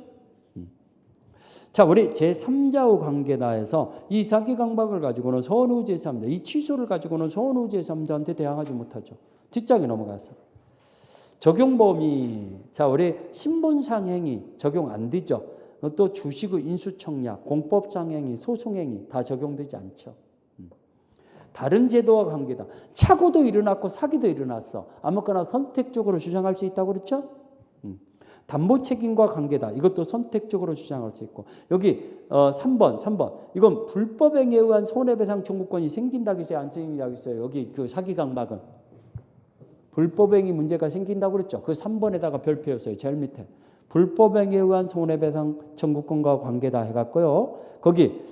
자, 우리 제3자의 관계다 해서 이 사기 강박을 가지고는 선후 제3자, 이 취소를 가지고는 선후 제3자한테 대항하지 못하죠. 뒷장에 넘어가서. 적용 범위. 자, 우리 신분상 행위 적용 안 되죠. 또 주식의 인수청약, 공법상 행위, 소송행위 다 적용되지 않죠. 다른 제도와 관계다. 착오도 일어났고 사기도 일어났어. 아무거나 선택적으로 주장할 수 있다고 그랬죠? 담보 책임과 관계다. 이것도 선택적으로 주장할 수 있고. 여기 3번. 이건 불법행위에 의한 손해배상 청구권이 생긴다고 했어요? 안 생긴다고 했어요? 여기 그 사기 강박은. 불법행위 문제가 생긴다고 그랬죠? 그 3번에다가 별표였어요. 제일 밑에. 불법행위에 의한 손해배상 청구권과 관계다 해갖고요. 거기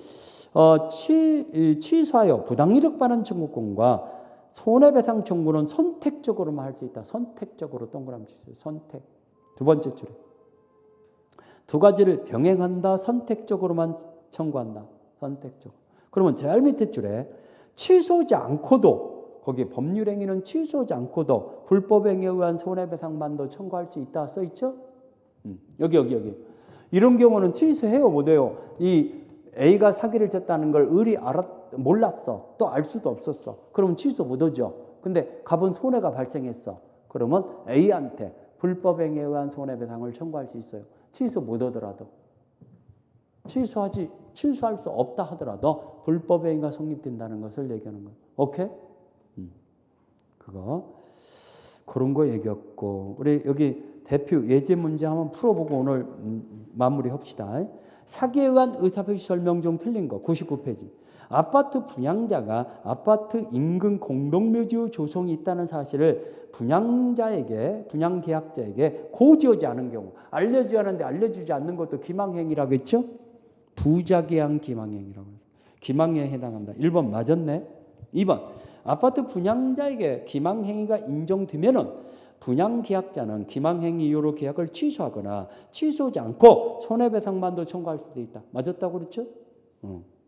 취소하여 부당이득 반환 청구권과 손해배상 청구는 선택적으로만 할 수 있다. 선택적으로 동그라미 주세요. 선택. 두 번째 줄에. 두 가지를 병행한다. 선택적으로만 청구한다. 선택적으로. 그러면 제일 밑에 줄에 취소하지 않고도 거기 법률행위는 취소하지 않고도 불법행위에 의한 손해배상만도 청구할 수 있다. 써있죠? 여기. 이런 경우는 취소해요, 못해요? 이 A가 사기를 쳤다는 걸 을이 몰랐어. 또 알 수도 없었어. 그러면 취소 못하죠. 근데 갑은 손해가 발생했어. 그러면 A한테 불법행위에 의한 손해배상을 청구할 수 있어요. 취소 못하더라도. 취소할 수 없다 하더라도 불법행위가 성립된다는 것을 얘기하는 거예요. 오케이? 그런 거 얘기했고. 우리 여기 대표 예제 문제 한번 풀어보고 오늘 마무리합시다. 사기에 의한 의사표시 설명 중 틀린 거 99페이지. 아파트 분양자가 아파트 인근 공동묘지 조성이 있다는 사실을 분양계약자에게 고지하지 않은 경우, 알려줘야 하는데 알려주지 않는 것도 기망행위라고 했죠? 부작위한 기망행위라고 했어요. 기망행위에 해당한다. 1번 맞았네. 2번 아파트 분양자에게 기망행위가 인정되면은 분양계약자는 기망행위 이유로 계약을 취소하거나 취소하지 않고 손해배상만도 청구할 수도 있다. 맞았다고 그랬죠?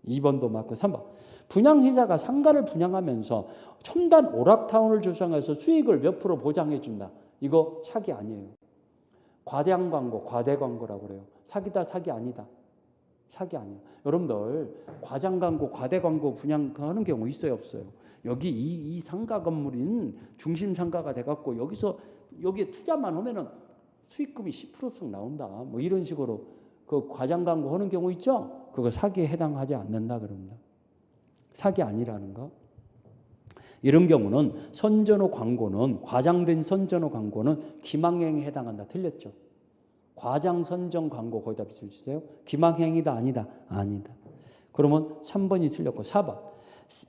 2번도 맞고 3번. 분양회사가 상가를 분양하면서 첨단 오락타운을 조성해서 수익을 몇 프로 보장해 준다. 이거 사기 아니에요. 과대한 광고, 과대 광고라고 그래요. 사기다, 사기 아니다. 사기 아니에요. 여러분들 과장 광고, 과대 광고 분양하는 경우 있어요, 없어요? 여기 이 상가 건물인 중심 상가가 돼갖고 여기에 투자만 하면은 수익금이 10%씩 나온다. 뭐 이런 식으로 그 과장 광고 하는 경우 있죠? 그거 사기에 해당하지 않는다 그럽니다. 사기 아니라는 거. 이런 경우는 선전후 광고는 과장된 선전후 광고는 기망행위에 해당한다. 틀렸죠? 과장 선전 광고 거기다 빗을 주세요. 기망행위다 아니다? 아니다. 그러면 3번이 틀렸고 4번.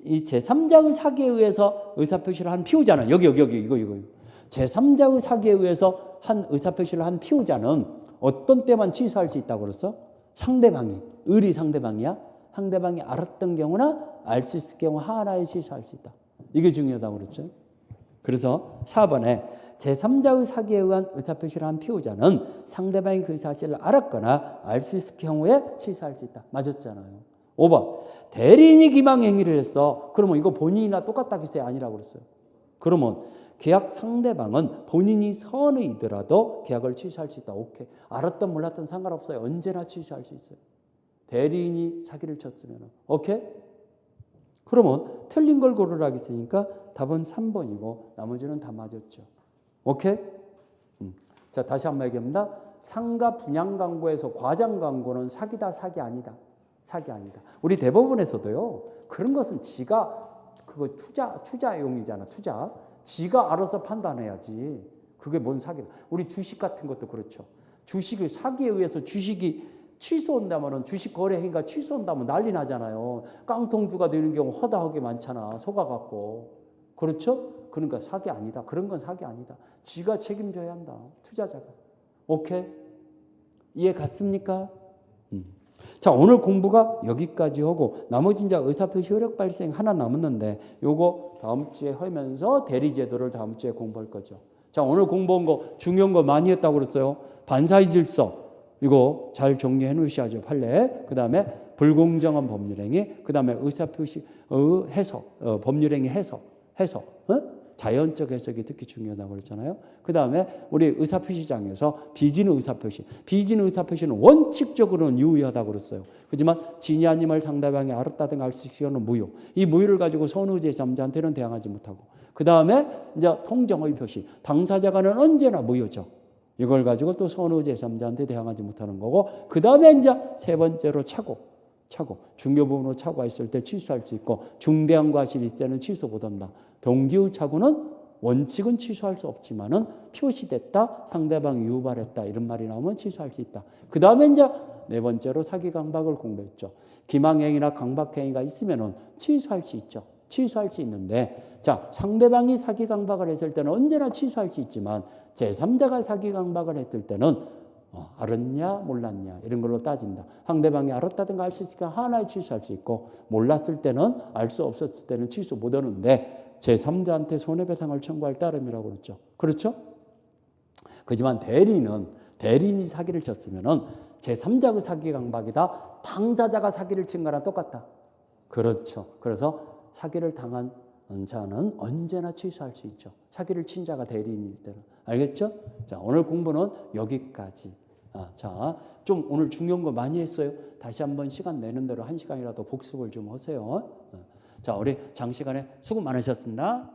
이 제3자의 사기에 의해서 의사표시를 한 피우자는 이거 제3자의 사기에 의해서 한 의사표시를 한 피우자는 어떤 때만 취소할 수 있다고 그랬어? 상대방이 의리 상대방이야. 상대방이 알았던 경우나 알 수 있을 경우 하나에 취소할 수 있다. 이게 중요하다고 그랬죠. 그래서 4번에 제3자의 사기에 의한 의사표시를 한 피우자는 상대방이 그 사실을 알았거나 알 수 있을 경우에 취소할 수 있다. 맞았잖아요. 5번 대리인이 기망행위를 했어. 그러면 이거 본인이나 똑같다겠어요? 아니라고 그랬어요. 그러면 계약 상대방은 본인이 선의이더라도 계약을 취소할 수 있다. 오케이. 알았던 몰랐던 상관없어요. 언제나 취소할 수 있어요. 대리인이 사기를 쳤으면. 오케이? 그러면 틀린 걸 고르라고 했으니까 답은 3번이고 나머지는 다 맞았죠. 오케이? 자, 다시 한번 얘기합니다. 상가 분양 광고에서 과장 광고는 사기다, 사기 아니다. 사기 아니다. 우리 대법원에서도요. 그런 것은 지가 그거 투자용이잖아. 투자. 지가 알아서 판단해야지. 그게 뭔 사기다. 우리 주식 같은 것도 그렇죠. 주식을 사기에 의해서 주식이 취소한다면 주식 거래 행위가 취소한다면 난리 나잖아요. 깡통주가 되는 경우 허다하게 많잖아. 속아갖고. 그렇죠? 그러니까 사기 아니다. 그런 건 사기 아니다. 지가 책임져야 한다. 투자자가. 오케이? 이해 갔습니까? 자, 오늘 공부가 여기까지 하고 나머지 이제 의사표시 효력 발생 하나 남았는데 요거 다음 주에 하면서 대리제도를 다음 주에 공부할 거죠. 자, 오늘 공부한 거 중요한 거 많이 했다고 그랬어요. 반사의 질서 이거 잘 정리해 놓으셔야죠. 판례. 그다음에 불공정한 법률행위, 그다음에 의사표시 해석, 법률행위 해석. 자연적 해석이 특히 중요하다고 그랬잖아요. 그다음에 우리 의사표시장에서 비진의 의사표시는 원칙적으로는 유효하다고 그랬어요. 하지만 진이 아님을 상대방이 알았다든가 알 수 있는 무효. 이 무효를 가지고 선의 제3자한테는 대항하지 못하고. 그다음에 이제 통정의 표시. 당사자가는 언제나 무효죠. 이걸 가지고 또 선의 제3자한테 대항하지 못하는 거고. 그다음에 이제 세 번째로 착오. 중요 부분으로 착오가 있을 때 취소할 수 있고 중대한 과실이 있을 때는 취소 못한다. 동기의 착오는 원칙은 취소할 수 없지만은 표시됐다, 상대방이 유발했다 이런 말이 나오면 취소할 수 있다. 그 다음에 이제 네 번째로 사기 강박을 공부했죠. 기망행위나 강박행위가 있으면은 취소할 수 있죠. 취소할 수 있는데 자 상대방이 사기 강박을 했을 때는 언제나 취소할 수 있지만 제3자가 사기 강박을 했을 때는 알았냐 몰랐냐 이런 걸로 따진다. 상대방이 알았다든가 알 수 있으니까 하나에 취소할 수 있고 몰랐을 때는 알 수 없었을 때는 취소 못하는데 제3자한테 손해배상을 청구할 따름이라고 그랬죠. 그렇죠? 그렇지만 대리인이 사기를 쳤으면은 제3자의 사기 강박이다. 당사자가 사기를 친 거랑 똑같다. 그렇죠. 그래서 사기를 당한 자는 언제나 취소할 수 있죠. 사기를 친 자가 대리인일 때는. 알겠죠? 자, 오늘 공부는 여기까지. 자, 좀 오늘 중요한 거 많이 했어요. 다시 한번 시간 내는 대로 1시간이라도 복습을 좀 하세요. 자, 우리 장시간에 수고 많으셨습니다.